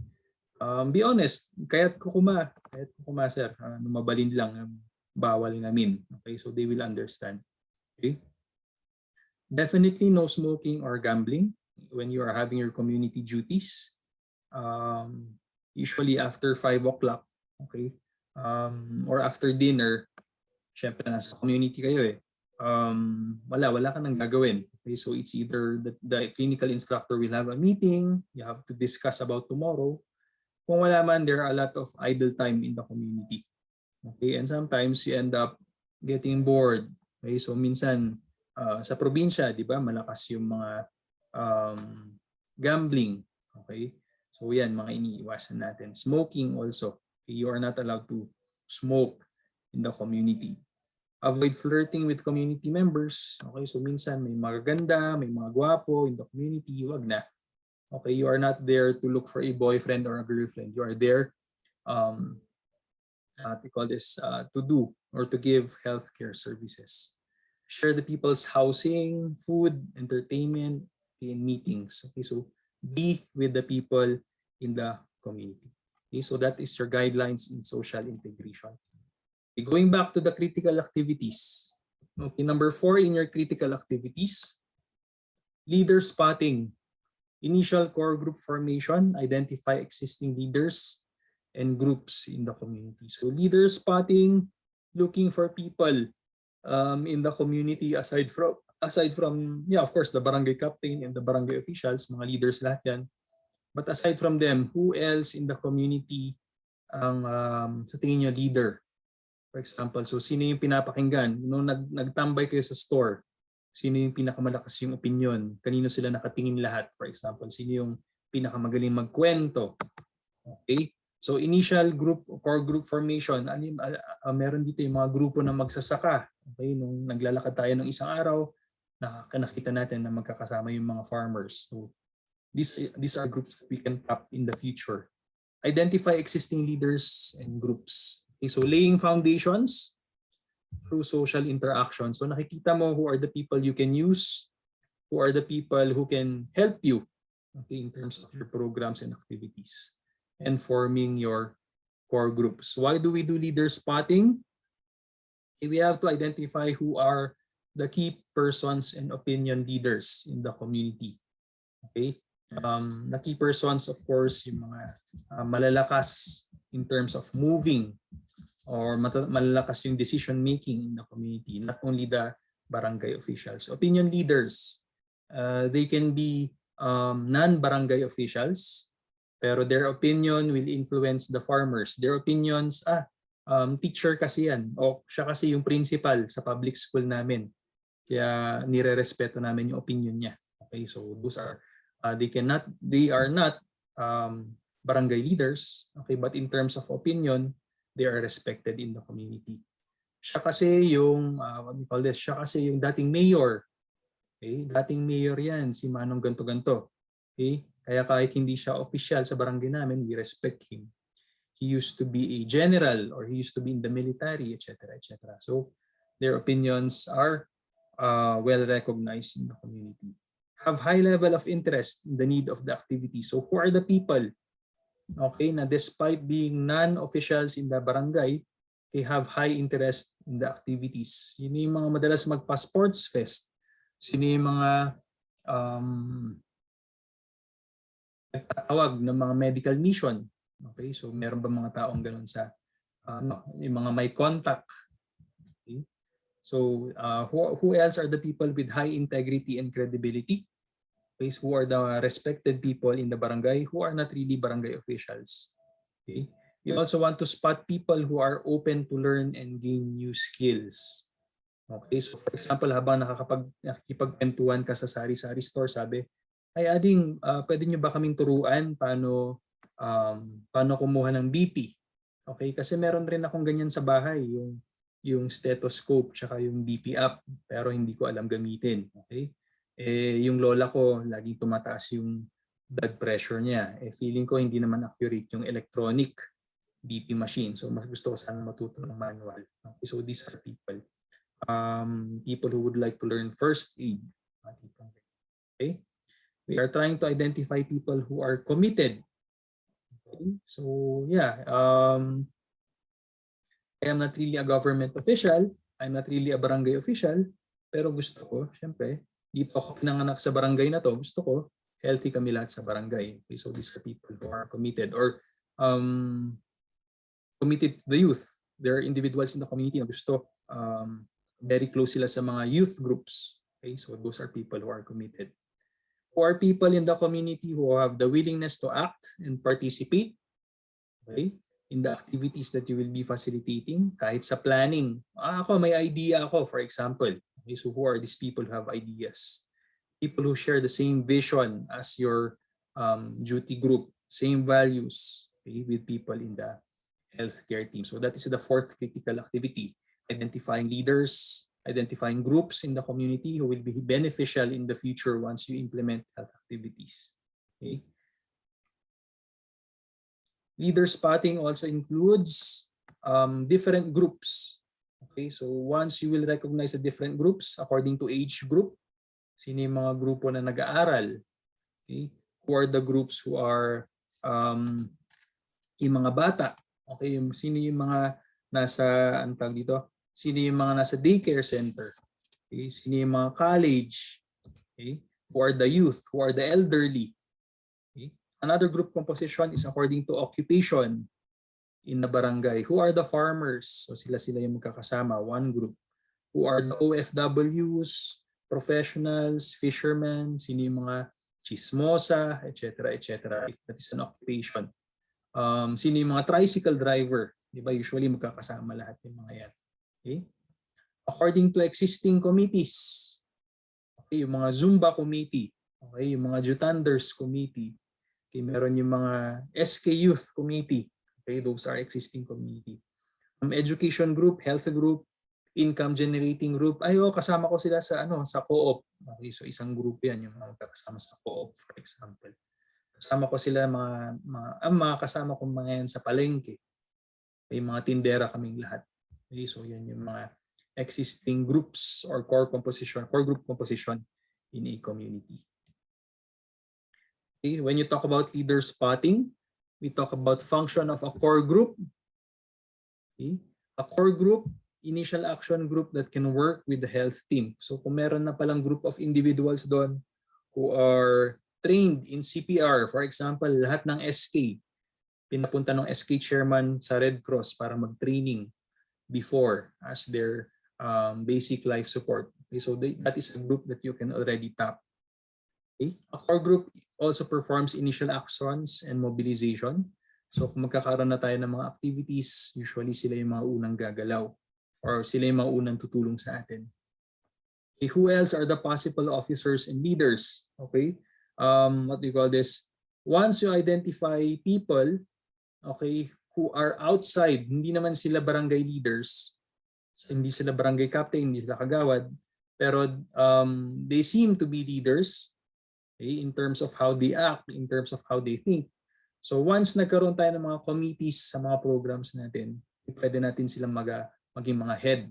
Be honest, kaya't kukuma sir, mabalin lang, bawal namin. Okay, so they will understand. Okay? Definitely no smoking or gambling when you are having your community duties. Usually after 5 o'clock, okay, or after dinner, syempre nasa community kayo eh. Wala ka nang gagawin. Okay, so it's either the clinical instructor will have a meeting, you have to discuss about tomorrow. Kung wala man, there are a lot of idle time in the community. Okay, and sometimes you end up getting bored. Okay, so minsan sa probinsya, di ba, malakas yung mga gambling. Okay, so yan, mga iniiwasan natin. Smoking also. Okay, you are not allowed to smoke in the community. Avoid flirting with community members. Okay, so minsan may magaganda, may mga gwapo in the community, wag na. Okay, you are not there to look for a boyfriend or a girlfriend. You are there to do or to give healthcare services. Share the people's housing, food, entertainment, and meetings. Okay, so be with the people in the community. Okay, so that is your guidelines in social integration. Okay, going back to the critical activities. Okay, number 4 in your critical activities, leader spotting. Initial core group formation, identify existing leaders and groups in the community. So leader spotting, looking for people in the community aside from of course the barangay captain and the barangay officials, mga leaders lahat yan. But aside from them, who else in the community ang sa tingin niyo leader? For example, so sino yung pinapakinggan? Nung nagtambay kayo sa store, sino yung pinakamalakas yung opinion? Kanino sila nakatingin lahat? For example, sino yung pinakamagaling magkwento? Okay? So initial group, core group formation, meron dito yung mga grupo na magsasaka. Okay? Nung naglalakad tayo ng isang araw, nakita natin na magkakasama yung mga farmers. So these are groups that we can tap in the future. Identify existing leaders and groups. Okay, so laying foundations through social interaction. So nakikita mo who are the people you can use, who are the people who can help you, okay, in terms of your programs and activities, and forming your core groups. Why do we do leader spotting? Okay, we have to identify who are the key persons and opinion leaders in the community. Okay, the key persons, of course, yung mga malalakas in terms of moving or malalakas yung decision making in the community, not only the barangay officials. Opinion leaders, they can be non-barangay officials, pero their opinion will influence the farmers. Their opinions, teacher kasi yan, o siya kasi yung principal sa public school namin, kaya nire-respeto namin yung opinion niya. Okay, so those are, they are not barangay leaders, okay, but in terms of opinion, they are respected in the community. Siya kasi yung siya kasi yung dating mayor. Okay? Dating mayor 'yan, si Manong ganto-ganto. Okay? Kaya kahit hindi siya official sa barangay namin, we respect him. He used to be a general or he used to be in the military, etc., etc. So their opinions are well recognized in the community. Have high level of interest in the need of the activity. So who are the people, okay, na despite being non-officials in the barangay, they have high interest in the activities. Yun yung mga madalas magpa-sports fest. Sino yung mga tawag ng mga medical mission. Okay, so meron ba mga taong ganun sa yung mga may contact. Okay? So who else are the people with high integrity and credibility? Okay, so who are the respected people in the barangay who are not really barangay officials? Okay. You also want to spot people who are open to learn and gain new skills. Okay, so for example, habang nakikipagkwentuhan ka sa sari-sari store, sabi, ay ading, pwede nyo ba kaming turuan paano kumuha ng BP? Okay, kasi meron rin akong ganyan sa bahay, yung stethoscope tsaka yung BP app, pero hindi ko alam gamitin. Okay, yung lola ko, laging tumataas yung blood pressure niya. Feeling ko hindi naman accurate yung electronic BP machine. So mas gusto ko sana matuto ng manual. Okay, so these are people. People who would like to learn first aid. Okay? We are trying to identify people who are committed. Okay? So yeah, I am not really a government official. I'm not really a barangay official. Pero gusto ko, syempre, dito ako pinanganak sa barangay na to, gusto ko, healthy kami lahat sa barangay. Okay? So these are people who are committed or committed to the youth. There are individuals in the community na gusto very close sila sa mga youth groups. Okay, so those are people who are committed. Who are people in the community who have the willingness to act and participate, okay, in the activities that you will be facilitating. Kahit sa planning, ako may idea ako, for example. Okay, so who are these people who have ideas? People who share the same vision as your duty group, same values, okay, with people in the healthcare team. So that is the fourth critical activity. Identifying leaders, identifying groups in the community who will be beneficial in the future once you implement health activities. Okay. Leader spotting also includes different groups. Okay, so once you will recognize the different groups according to age group, sino yung mga grupo na nag-aaral, okay, who are the groups who are yung mga bata, okay, sino yung mga nasa antag dito, sino yung mga nasa daycare center, okay? Sino yung mga college, okay? Who are the youth, who are the elderly. Okay? Another group composition is according to occupation in the barangay. Who are the farmers? So sila yung magkakasama, one group. Who are the OFWs, professionals, fishermen, sino yung mga chismosa, etc. etc. If that is an occupation. Sino yung mga tricycle driver? Diba? Usually magkakasama lahat yung mga yan. Okay. According to existing committees, okay, yung mga Zumba committee, okay, yung mga Jutanders committee, okay, meron yung mga SK Youth committee, okay, those are existing committee. Education group, health group, income generating group, kasama ko sila sa sa co-op. Okay, so isang group yan yung mga kasama sa co-op, for example. Kasama ko sila mga kasama ko mga yan sa palengke. Okay, mga tindera kaming lahat. Okay, so yan yung mga existing groups or core group composition in a community. Okay, when you talk about leader spotting, we talk about function of a core group. Okay, a core group, initial action group that can work with the health team. So kung meron na palang group of individuals doon who are trained in CPR, for example, lahat ng SK, pinapunta ng SK chairman sa Red Cross para mag-training before as their basic life support. Okay, so that is a group that you can already tap. Okay. A core group also performs initial actions and mobilization. So kung magkakaroon na tayo ng mga activities, usually sila yung mga unang gagalaw or sila yung mga unang tutulong sa atin. Okay, who else are the possible officers and leaders? Okay, what do you call this? Once you identify people, okay, who are outside, hindi naman sila barangay leaders, hindi sila barangay captain, hindi sila kagawad, pero they seem to be leaders, okay, in terms of how they act, in terms of how they think. So once nagkaroon tayo ng mga committees sa mga programs natin, pwede natin silang maging mga head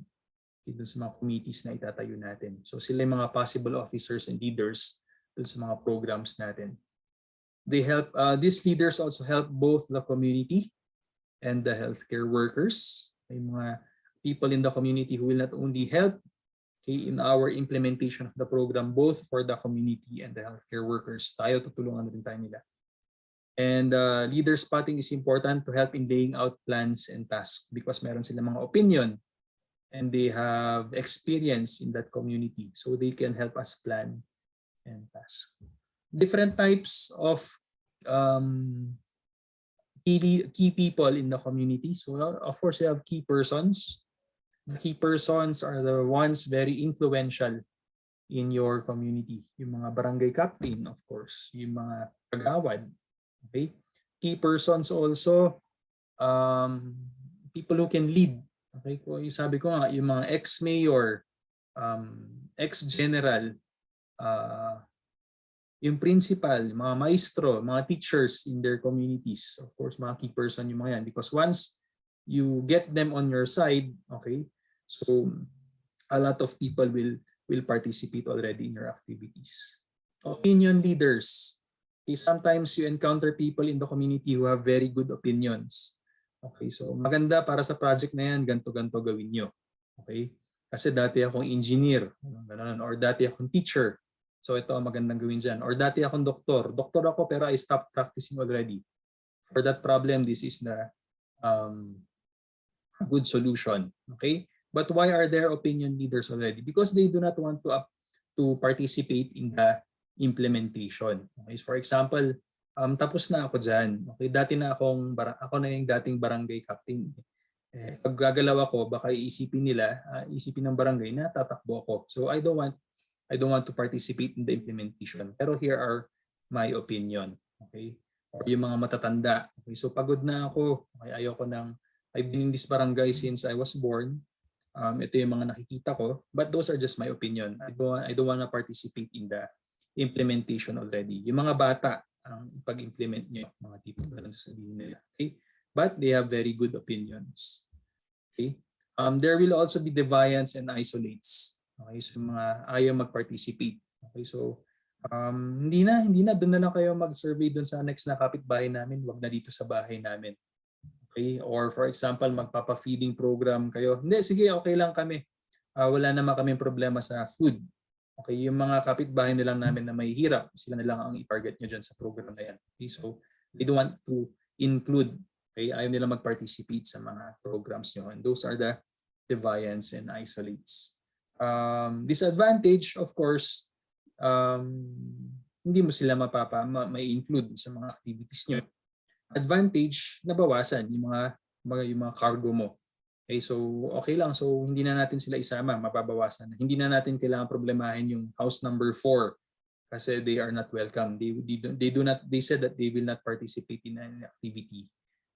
dun sa mga committees na itatayo natin. So sila yung mga possible officers and leaders dun sa mga programs natin. They help, these leaders also help both the community and the healthcare workers. May mga people in the community who will not only help in our implementation of the program, both for the community and the healthcare workers. Tayo, tutulungan rin tayo nila. And leader spotting is important to help in laying out plans and tasks because meron sila mga opinion and they have experience in that community, so they can help us plan and task. Different types of key people in the community. So of course, you have key persons. The key persons are the ones very influential in your community. Yung mga barangay captain, of course. Yung mga kagawad. Okay? Key persons also, people who can lead. Okay? Sabi ko nga, yung mga ex-mayor, ex-general, yung principal, mga maestro, mga teachers in their communities. Of course, mga key person yung mga yan. Because once you get them on your side, okay, so a lot of people will participate already in your activities. Opinion leaders. Okay, sometimes you encounter people in the community who have very good opinions. Okay, so maganda para sa project na yan, ganto-ganto gawin nyo. Okay? Kasi dati akong engineer, or dati akong teacher. So ito ang magandang gawin dyan. Or dati akong doktor. Doktor ako pero I stopped practicing already. For that problem, this is the good solution. Okay? But why are there opinion leaders already? Because they do not want to participate in the implementation. Okay? So for example, tapos na ako dyan. Okay? Dati na ako na yung dating barangay captain. Pag gagalaw ako, baka isipin nila, isipin ng barangay na tatakbo ako. So I don't want to participate in the implementation. Pero here are my opinion. Okay? Or yung mga matatanda. Okay? So pagod na ako. Okay? I've been in this barangay since I was born. Ito yung mga nakikita ko. But those are just my opinion. I don't want to participate in the implementation already. Yung mga bata, ang pag-implement nyo, mga tipong ganun sasabihin nila. Okay? But they have very good opinions. Okay? There will also be deviants and isolates. Okay? So mga ayaw mag-participate. Okay? So hindi na doon na lang kayo mag-survey doon sa next na kapitbahay namin, wag na dito sa bahay namin. Okay? Or for example, magpapa-feeding program kayo. Hindi, sige, okay lang kami. Wala naman kaming problema sa food. Okay, yung mga kapitbahay nilang namin na may hirap, sila na lang ang i-target nyo dyan sa program na yan. Okay, so they don't want to include, okay, ayaw nila mag-participate sa mga programs nyo. And those are the deviants and isolates. Disadvantage, of course, hindi mo sila may-include sa mga activities nyo. Advantage, nabawasan yung mga cargo mo. Okay, so okay lang. So hindi na natin sila isama, mababawasan. Hindi na natin kailangan problemahin yung house number 4 kasi they are not welcome. They said that they will not participate in any activity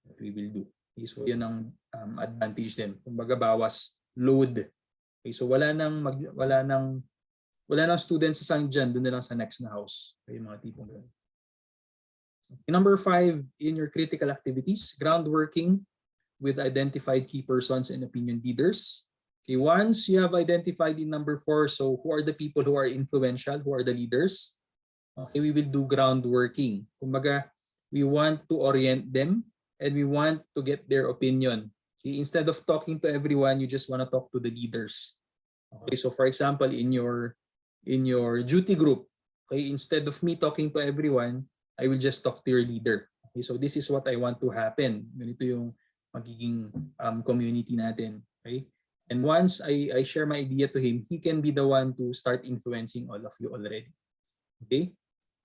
that we will do. Okay, so yun ang advantage din. Kumbaga bawas load. Okay, so wala nang students sa dyan, doon na lang sa next na house. Okay, mga tipong ganun. Okay, number 5 in your critical activities, groundworking with identified key persons and opinion leaders. Okay, once you have identified in number 4, so who are the people who are influential, who are the leaders? Okay, we will do groundworking. Kumbaga, we want to orient them and we want to get their opinion. Okay, instead of talking to everyone, you just want to talk to the leaders. Okay, so for example, in your duty group, okay, instead of me talking to everyone, I will just talk to your leader. Okay, so this is what I want to happen. Ganito yung magiging community natin. Okay? And once I share my idea to him, he can be the one to start influencing all of you already. Okay?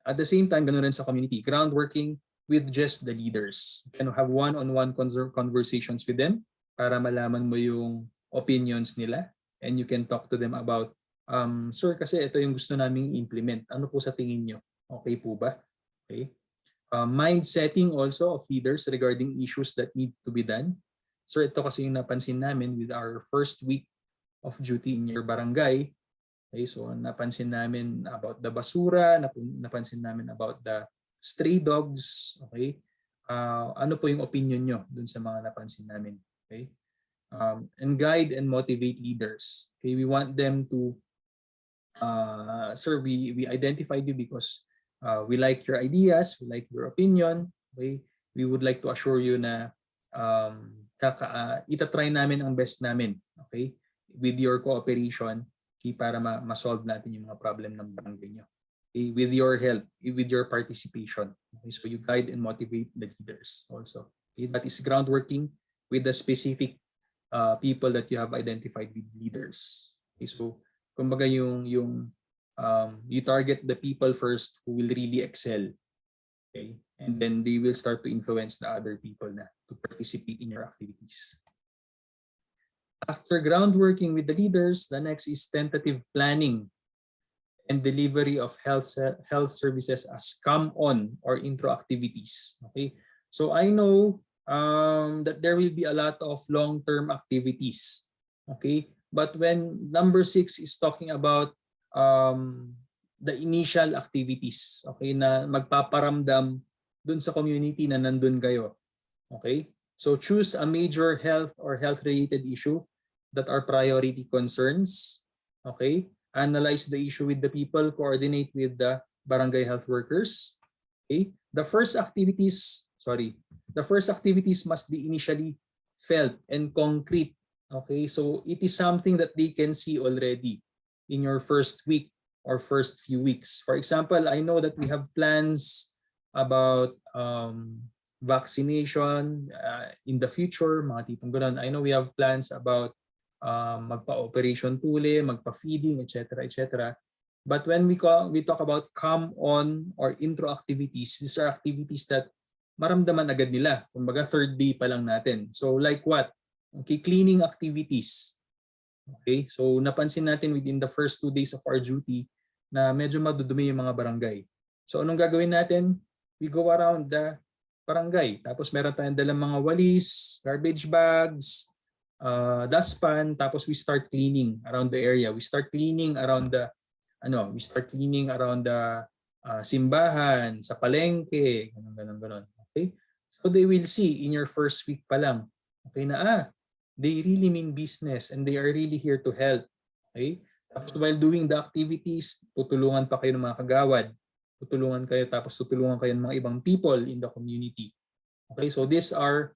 At the same time, ganoon rin sa community. Groundworking with just the leaders. You can have one-on-one conversations with them para malaman mo yung opinions nila and you can talk to them about, sir, kasi ito yung gusto naming implement. Ano po sa tingin nyo? Okay po ba? Okay? Mind setting also of leaders regarding issues that need to be done. So ito kasi yung napansin namin with our first week of duty in your barangay. Okay, so napansin namin about the basura, napansin namin about the stray dogs. Okay, ano po yung opinion nyo dun sa mga napansin namin? Okay, and guide and motivate leaders. Okay, we want them to, sir, we identified you because we like your ideas, we like your opinion. Okay? We would like to assure you na itatry namin ang best namin, okay, with your cooperation, okay, para ma-solve natin yung mga problem ng barangay nyo. Okay, with your help, with your participation. Okay, so you guide and motivate the leaders also. Okay, that is groundworking with the specific people that you have identified with leaders. Okay, so kumbaga you target the people first who will really excel. Okay, and then they will start to influence the other people na to participate in your activities. After groundworking with the leaders, the next is tentative planning and delivery of health services as come-on or intro activities. Okay, so I know that there will be a lot of long-term activities. Okay, but when number 6 is talking about the initial activities, okay, na magpaparamdam dun sa community na nandun kayo. Okay, so choose a major health or health-related issue that are priority concerns. Okay, analyze the issue with the people, coordinate with the barangay health workers. Okay, the first activities must be initially felt and concrete. Okay, so it is something that they can see already in your first week or first few weeks. For example, I know that we have plans about vaccination in the future, mga tipong ganun. I know we have plans about magpa-operation tule, magpa-feeding, etc., etc. But when we talk about come-on or intro activities, these are activities that maramdaman agad nila. Kumbaga, third day pa lang natin. So like what? Okay, cleaning activities. Okay, so napansin natin within the first 2 days of our duty na medyo madudumi yung mga barangay. So anong gagawin natin? We go around the barangay. Tapos meron tayong dalang mga walis, garbage bags, dustpan, tapos we start cleaning around the area. We start cleaning around the simbahan, sa palengke, ganun. Okay? So they will see in your first week pa lang, okay, na they really mean business and they are really here to help. Okay? Tapos while doing the activities, tutulungan pa kayo ng mga kagawad. Tutulungan kayo ng mga ibang people in the community. Okay? So these are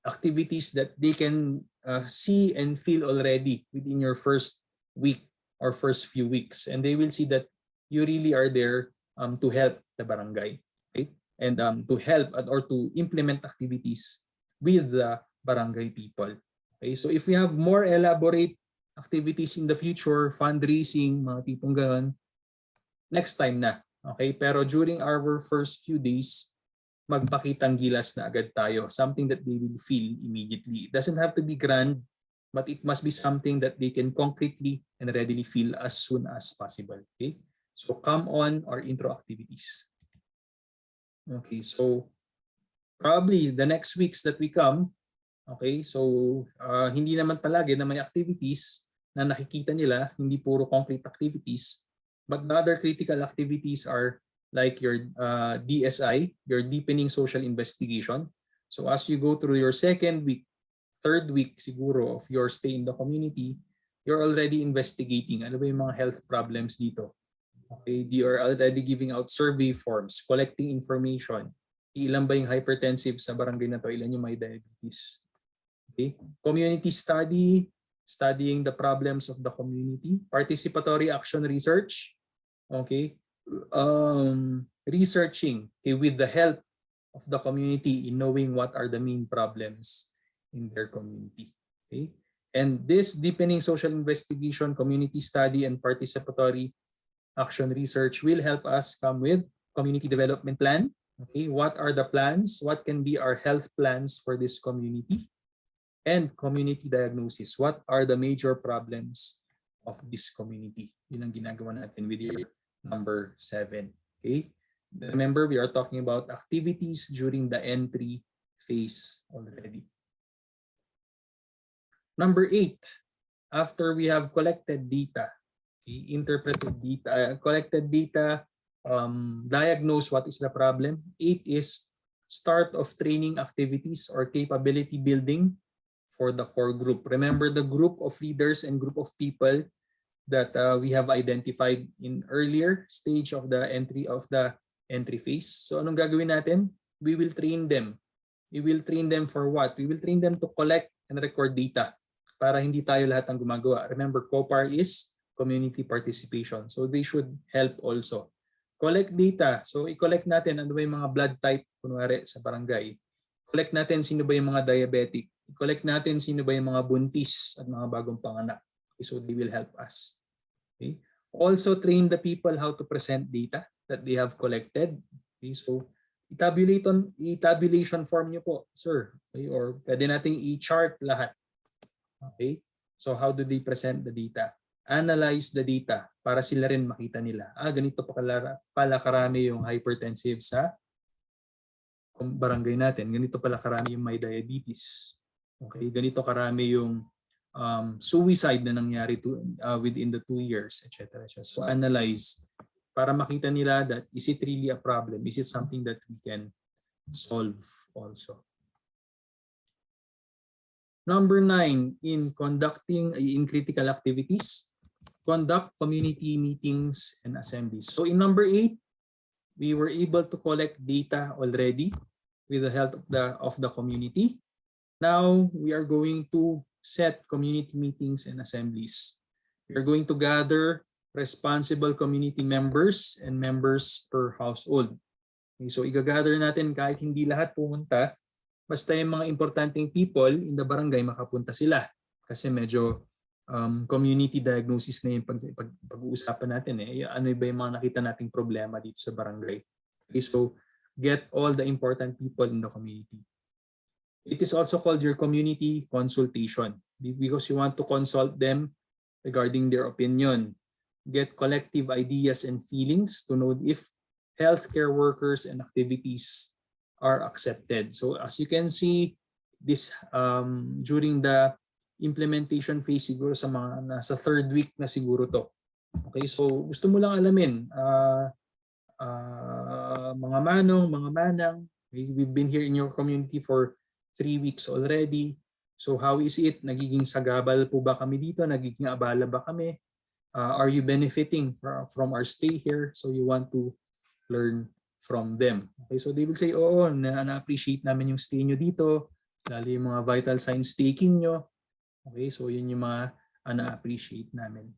activities that they can see and feel already within your first week or first few weeks, and they will see that you really are there to help the barangay, okay? And to help or to implement activities with the barangay people. Okay, so if we have more elaborate activities in the future, fundraising, mga tipong gano'n, next time na. Okay, pero during our first few days, magpakitang gilas na agad tayo, something that they will feel immediately. It doesn't have to be grand, but it must be something that they can concretely and readily feel as soon as possible. Okay, so come on or intro activities. Okay, so probably the next weeks that we come, okay, so hindi naman palagi na may activities na nakikita nila, hindi puro concrete activities, but the other critical activities are like your DSI, your deepening social investigation. So as you go through your second week, third week siguro of your stay in the community, you're already investigating ano ba yung mga health problems dito. Okay, you are already giving out survey forms, collecting information. Ilan ba yung hypertensive sa barangay na to? Ilan yung may diabetes? Okay, community study, studying the problems of the community. Participatory action research. Okay, researching, okay, with the help of the community in knowing what are the main problems in their community. Okay, and this deepening social investigation, community study, and participatory action research will help us come with community development plan. Okay, what are the plans? What can be our health plans for this community? And community diagnosis. What are the major problems of this community? Yun ang ginagawa natin with your number 7. Okay, remember we are talking about activities during the entry phase already. Number 8, after we have collected data, interpreted data, collected data, diagnose what is the problem. 8 is start of training activities or capability building for the core group. Remember the group of leaders and group of people that we have identified in earlier stage of the entry phase. So anong gagawin natin? We will train them We will train them for what? We will train them to collect and record data para hindi tayo lahat ang gumagawa. Remember, COPAR is community participation. So they should help also. Collect data. So i-collect natin ano ba yung mga blood type, kunwari sa barangay. Collect natin sino ba yung mga diabetic. I-collect natin sino ba yung mga buntis at mga bagong panganak. Okay, so they will help us. Okay. Also train the people how to present data that they have collected. Okay, so i-tabulation form nyo po, sir. Okay, or pwede nating i-chart lahat. Okay? So how do they present the data? Analyze the data para sila rin makita nila. Ganito pala karami yung hypertensive sa barangay natin. Ganito pala karami yung may diabetes. Okay? Ganito karami yung suicide na nangyari within the 2 years, etc. So analyze para makita nila that is it really a problem? Is it something that we can solve also? Number 9, in critical activities, conduct community meetings and assemblies. So in number 8, we were able to collect data already with the help of the community. Now we are going to set community meetings and assemblies. We are going to gather responsible community members and members per household. Okay, so i-gather natin kahit hindi lahat pumunta, basta yung mga importanteng people in the barangay makapunta sila. Kasi medyo community diagnosis na yung pag-uusapan natin. Ano ba yung mga nakita nating problema dito sa barangay. Okay, so get all the important people in the community. It is also called your community consultation because you want to consult them regarding their opinion. Get collective ideas and feelings to know if healthcare workers and activities are accepted. So as you can see, this during the implementation phase siguro sa mga nasa 3rd week na siguro to. Okay, so gusto mo lang alamin mga manong, mga manang, we've been here in your community for 3 weeks already. So how is it? Nagiging sagabal po ba kami dito? Nagiging abala ba kami? Are you benefiting from our stay here? So you want to learn from them. Okay, so they will say, oo, na-appreciate namin yung stay nyo dito, lalo yung mga vital signs taking nyo. Okay, so yun yung mga na-appreciate namin.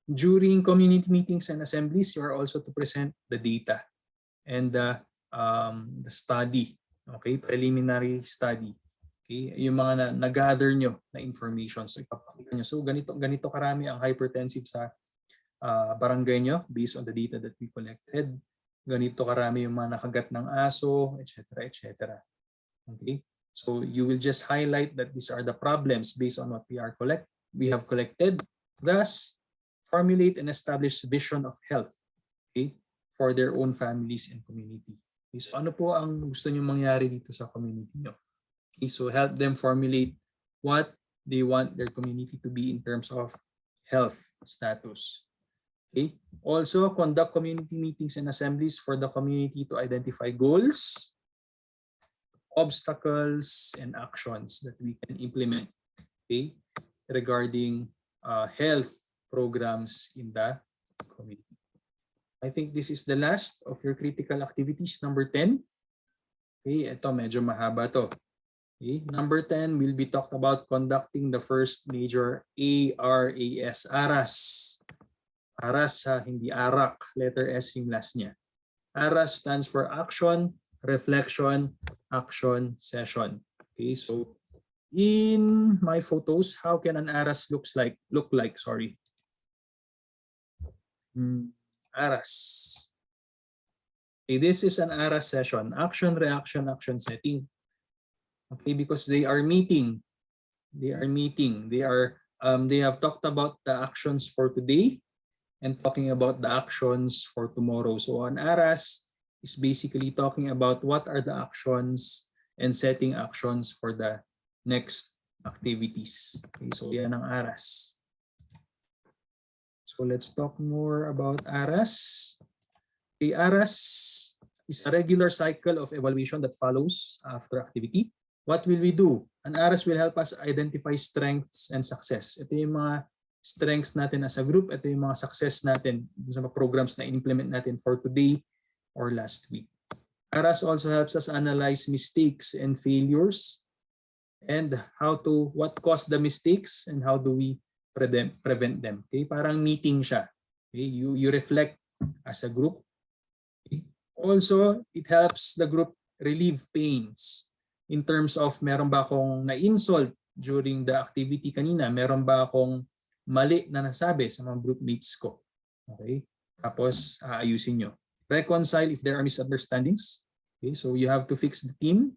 During community meetings and assemblies, you are also to present the data and the study, okay, preliminary study. Okay, yung mga na-gather nyo na information. So ipapakita nyo. So ganito karami ang hypertensive sa barangay nyo based on the data that we collected. Ganito karami yung mga nakagat ng aso, etc. etc. Okay? So you will just highlight that these are the problems based on what we have collected. Thus, formulate and establish vision of health, okay, for their own families and community. Okay, so ano po ang gusto nyo mangyari dito sa community nyo? Okay, so help them formulate what they want their community to be in terms of health status. Okay. Also, conduct community meetings and assemblies for the community to identify goals, obstacles, and actions that we can implement, okay, regarding health programs in the community. I think this is the last of your critical activities, number 10. Okay, ito medyo mahaba to. Okay. Number 10 will be talked about conducting the first major ARAS. ARAS, hindi ARAC. Letter S yung last niya. ARAS stands for Action, Reflection, Action, Session. Okay, so in my photos, how can an ARAS look like? ARAS. Okay, this is an ARAS session. Action, reaction, action, setting. Okay, because they are meeting. They have talked about the actions for today and talking about the actions for tomorrow. So an ARAS is basically talking about what are the actions and setting actions for the next activities. Okay, so yan ang ARAS. So let's talk more about ARAS. The ARAS is a regular cycle of evaluation that follows after activity. What will we do? An ARAS will help us identify strengths and success. Ito yung mga strengths natin as a group. Ito yung mga success natin sa mga programs na implement natin for today or last week. ARAS also helps us analyze mistakes and failures and what caused the mistakes and how do we prevent them. Okay, parang meeting siya. Okay, you reflect as a group. Okay? Also, it helps the group relieve pains in terms of meron ba akong na-insult during the activity kanina, meron ba akong mali na nasabi sa mga group mates ko. Okay? Tapos aayusin nyo. Reconcile if there are misunderstandings. Okay? So you have to fix the team.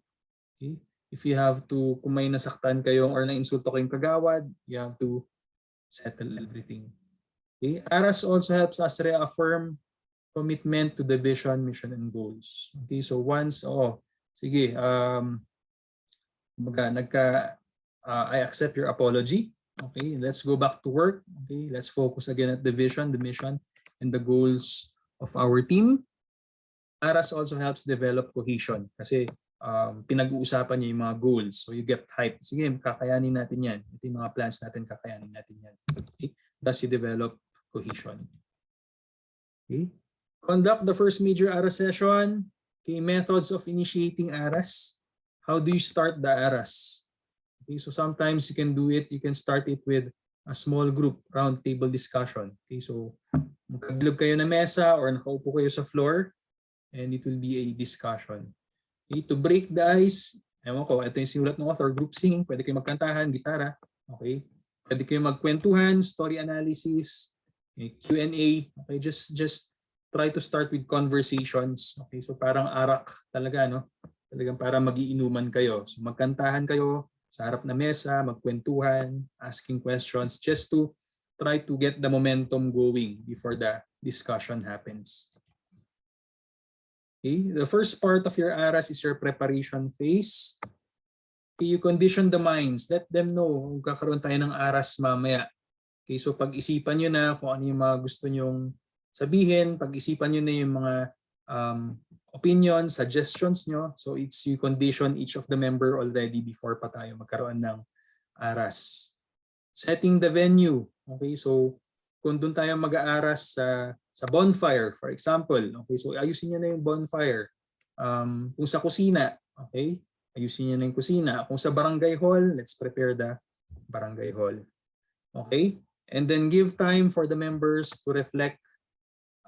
Okay? If you have to, kung may nasaktan kayong or na-insulto kayong kagawad, you have to settle everything. Okay? ARAS also helps us reaffirm commitment to the vision, mission, and goals. Okay, so once, sige, I accept your apology. Okay, let's go back to work. Okay, let's focus again at the vision, the mission, and the goals of our team. ARAS also helps develop cohesion kasi pinag-uusapan niya yung mga goals. So you get hype. Sige, kakayanin natin yan. Ito yung mga plans natin, kakayanin natin yan. Okay? Thus you develop cohesion. Okay? Conduct the first major ARAS session. Okay, methods of initiating ARAS. How do you start the ARAS? Okay, so sometimes you can do it, you can start it with a small group round table discussion. Okay, so magkabilog kayo na mesa or nakaupo kayo sa floor and it will be a discussion. Okay, to break the ice, ewan ko, ito yung sinulat ng author, group singing, pwede kayo magkantahan, gitara. Okay, pwede kayo magkwentuhan, story analysis, okay, Q&A. Okay, just try to start with conversations. Okay, so parang arak talaga, no? Talagang para magiinuman kayo. So magkantahan kayo sa harap na mesa, magkwentuhan, asking questions just to try to get the momentum going before the discussion happens. Okay, the first part of your ARAS is your preparation phase. Okay, you condition the minds. Let them know kung kakaroon tayo ng ARAS mamaya. Okay, so pag-isipan nyo na kung ano yung mga gusto nyong sabihin, pag-isipan nyo na yung mga opinions, suggestions nyo. So you condition each of the member already before pa tayo magkaroon ng ARAS. Setting the venue. Okay, so kung doon tayo mag-aaras sa bonfire, for example. Okay, so ayusin nyo na yung bonfire. Kung sa kusina, okay, ayusin nyo na yung kusina. Kung sa barangay hall, let's prepare the barangay hall. Okay, and then give time for the members to reflect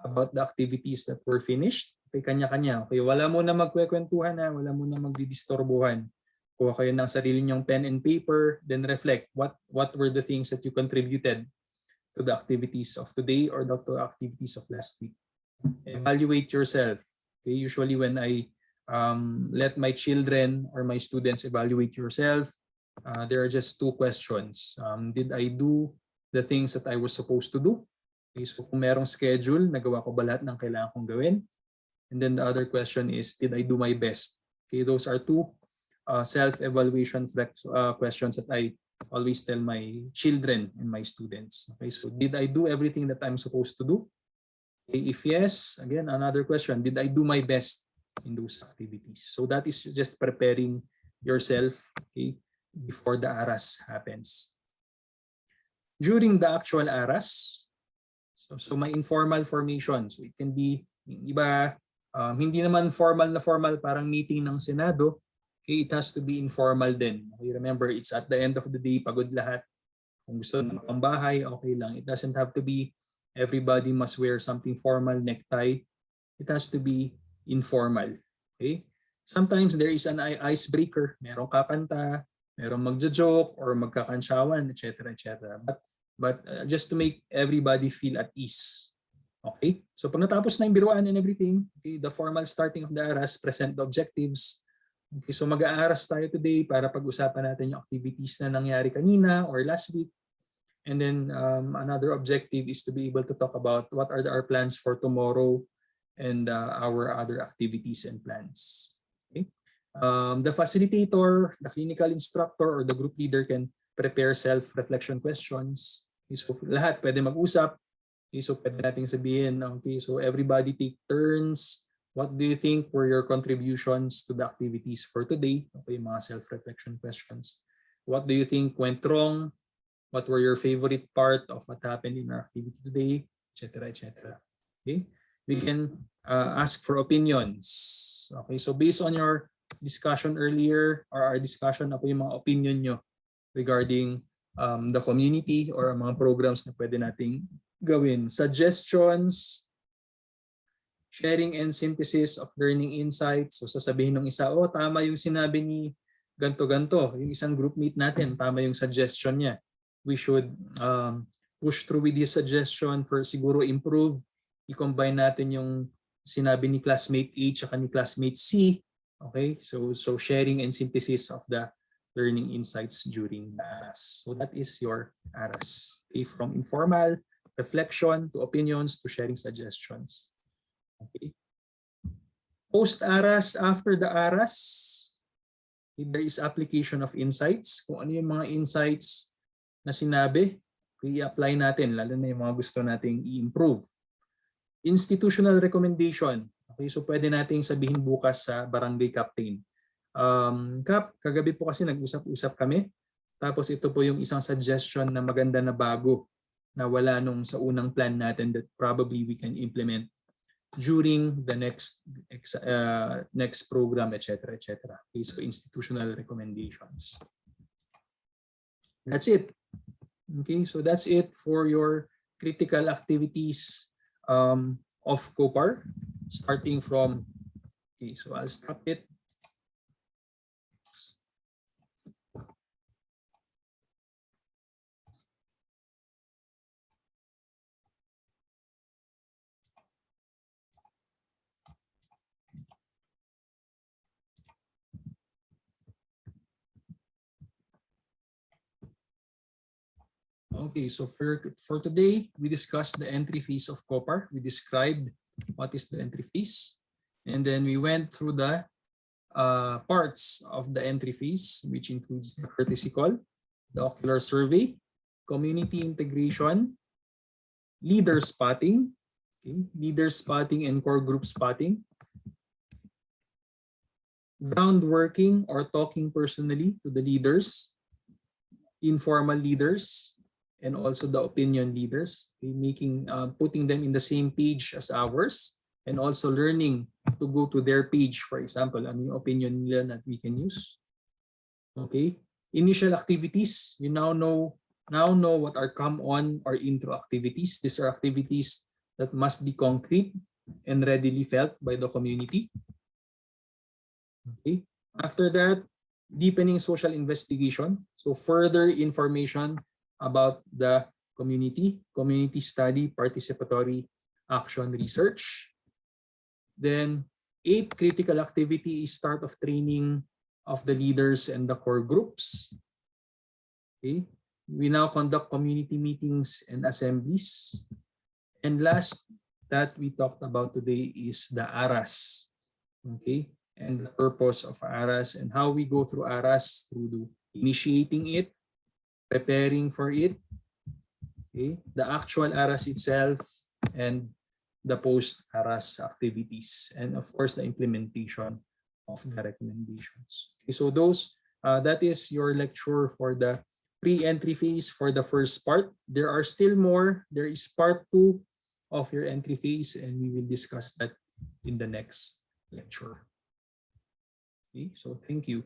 about the activities that were finished. Okay, kanya-kanya. Okay, wala mo na magkwekwentuhan na, wala mo na magdidisturbuhan. Kuha kayo ng sarili nyong pen and paper, then reflect what were the things that you contributed to the activities of today or the activities of last week. Evaluate yourself. Okay, usually when I let my children or my students evaluate yourself, there are just two questions. Did I do the things that I was supposed to do? Okay, so kung merong schedule, nagawa ko ba lahat ng kailangan kong gawin? And then the other question is, did I do my best? Okay, those are two self-evaluation questions that I always tell my children and my students. Okay, so did I do everything that I'm supposed to do? Okay, if yes, again, another question, did I do my best in those activities? So that is just preparing yourself, okay, before the ARAS happens. During the actual ARAS, so may informal formation. So it can be, iba, hindi naman formal na formal, parang meeting ng Senado. Okay, it has to be informal din. Okay, remember, it's at the end of the day, pagod lahat. Kung gusto ng pambahay, okay lang. It doesn't have to be everybody must wear something formal, necktie. It has to be informal. Okay? Sometimes there is an icebreaker. Merong kakanta, merong magjo-joke or magkakansyawan, etc. etc. But just to make everybody feel at ease. Okay? So pag natapos na yung biruan and everything, okay, the formal starting of the ARAS, present the objectives. Okay, so mag-aaras tayo today para pag-usapan natin yung activities na nangyari kanina or last week. And then another objective is to be able to talk about what are our plans for tomorrow and our other activities and plans. Okay? The facilitator, the clinical instructor, or the group leader can prepare self-reflection questions. Okay, so lahat pwede mag-usap. Okay, so pwede nating sabihin, okay, so everybody take turns. What do you think were your contributions to the activities for today? Okay, mga self-reflection questions. What do you think went wrong? What were your favorite part of what happened in our activity today? Etc. etc. Okay, we can ask for opinions. Okay, so based on your discussion earlier or our discussion, na po yung mga opinion nyo regarding the community or mga programs na pwede nating gawin. Suggestions, sharing and synthesis of learning insights. So sasabihin ng isa, oh tama yung sinabi ni ganto-ganto. Yung isang groupmate natin, tama yung suggestion niya. We should push through with this suggestion for siguro improve. I-combine natin yung sinabi ni classmate A at ni classmate C. Okay, so sharing and synthesis of the learning insights during the ARAS. So that is your ARAS. Okay, from informal reflection to opinions to sharing suggestions. Okay. Post-ARAS, after the ARAS, there is application of insights. Kung ano yung mga insights na sinabi, i-apply natin, lalo na yung mga gusto nating i-improve. Institutional recommendation. Okay, so pwede nating sabihin bukas sa barangay captain. Kap, kagabi po kasi nag-usap-usap kami. Tapos ito po yung isang suggestion na maganda na bago na wala nung sa unang plan natin that probably we can implement during the next program, etc., etc. Okay, so institutional recommendations. That's it. Okay, so that's it for your critical activities of COPAR, starting from, okay, so I'll stop it. Okay, so for today, we discussed the entry fees of COPAR. We described what is the entry fees. And then we went through the parts of the entry fees, which includes the courtesy call, the ocular survey, community integration, leader spotting, okay, leader spotting and core group spotting, ground working or talking personally to the leaders, informal leaders, and also the opinion leaders, okay, putting them in the same page as ours, and also learning to go to their page, for example, ano yung opinion nila that we can use. Okay, initial activities, you now know what are come on or intro activities. These are activities that must be concrete and readily felt by the community. Okay, after that, deepening social investigation, so further information about the community study, participatory action research. Then 8, critical activity is start of training of the leaders and the core groups. Okay, we now conduct community meetings and assemblies. And last that we talked about today is the ARAS. Okay, and the purpose of ARAS and how we go through ARAS through initiating it, preparing for it, okay, the actual ARAS itself, and the post-ARAS activities, and of course the implementation of the recommendations. Okay, so that is your lecture for the pre-entry phase for the first part. There are still more. There is part 2 of your entry phase, and we will discuss that in the next lecture. Okay, so thank you.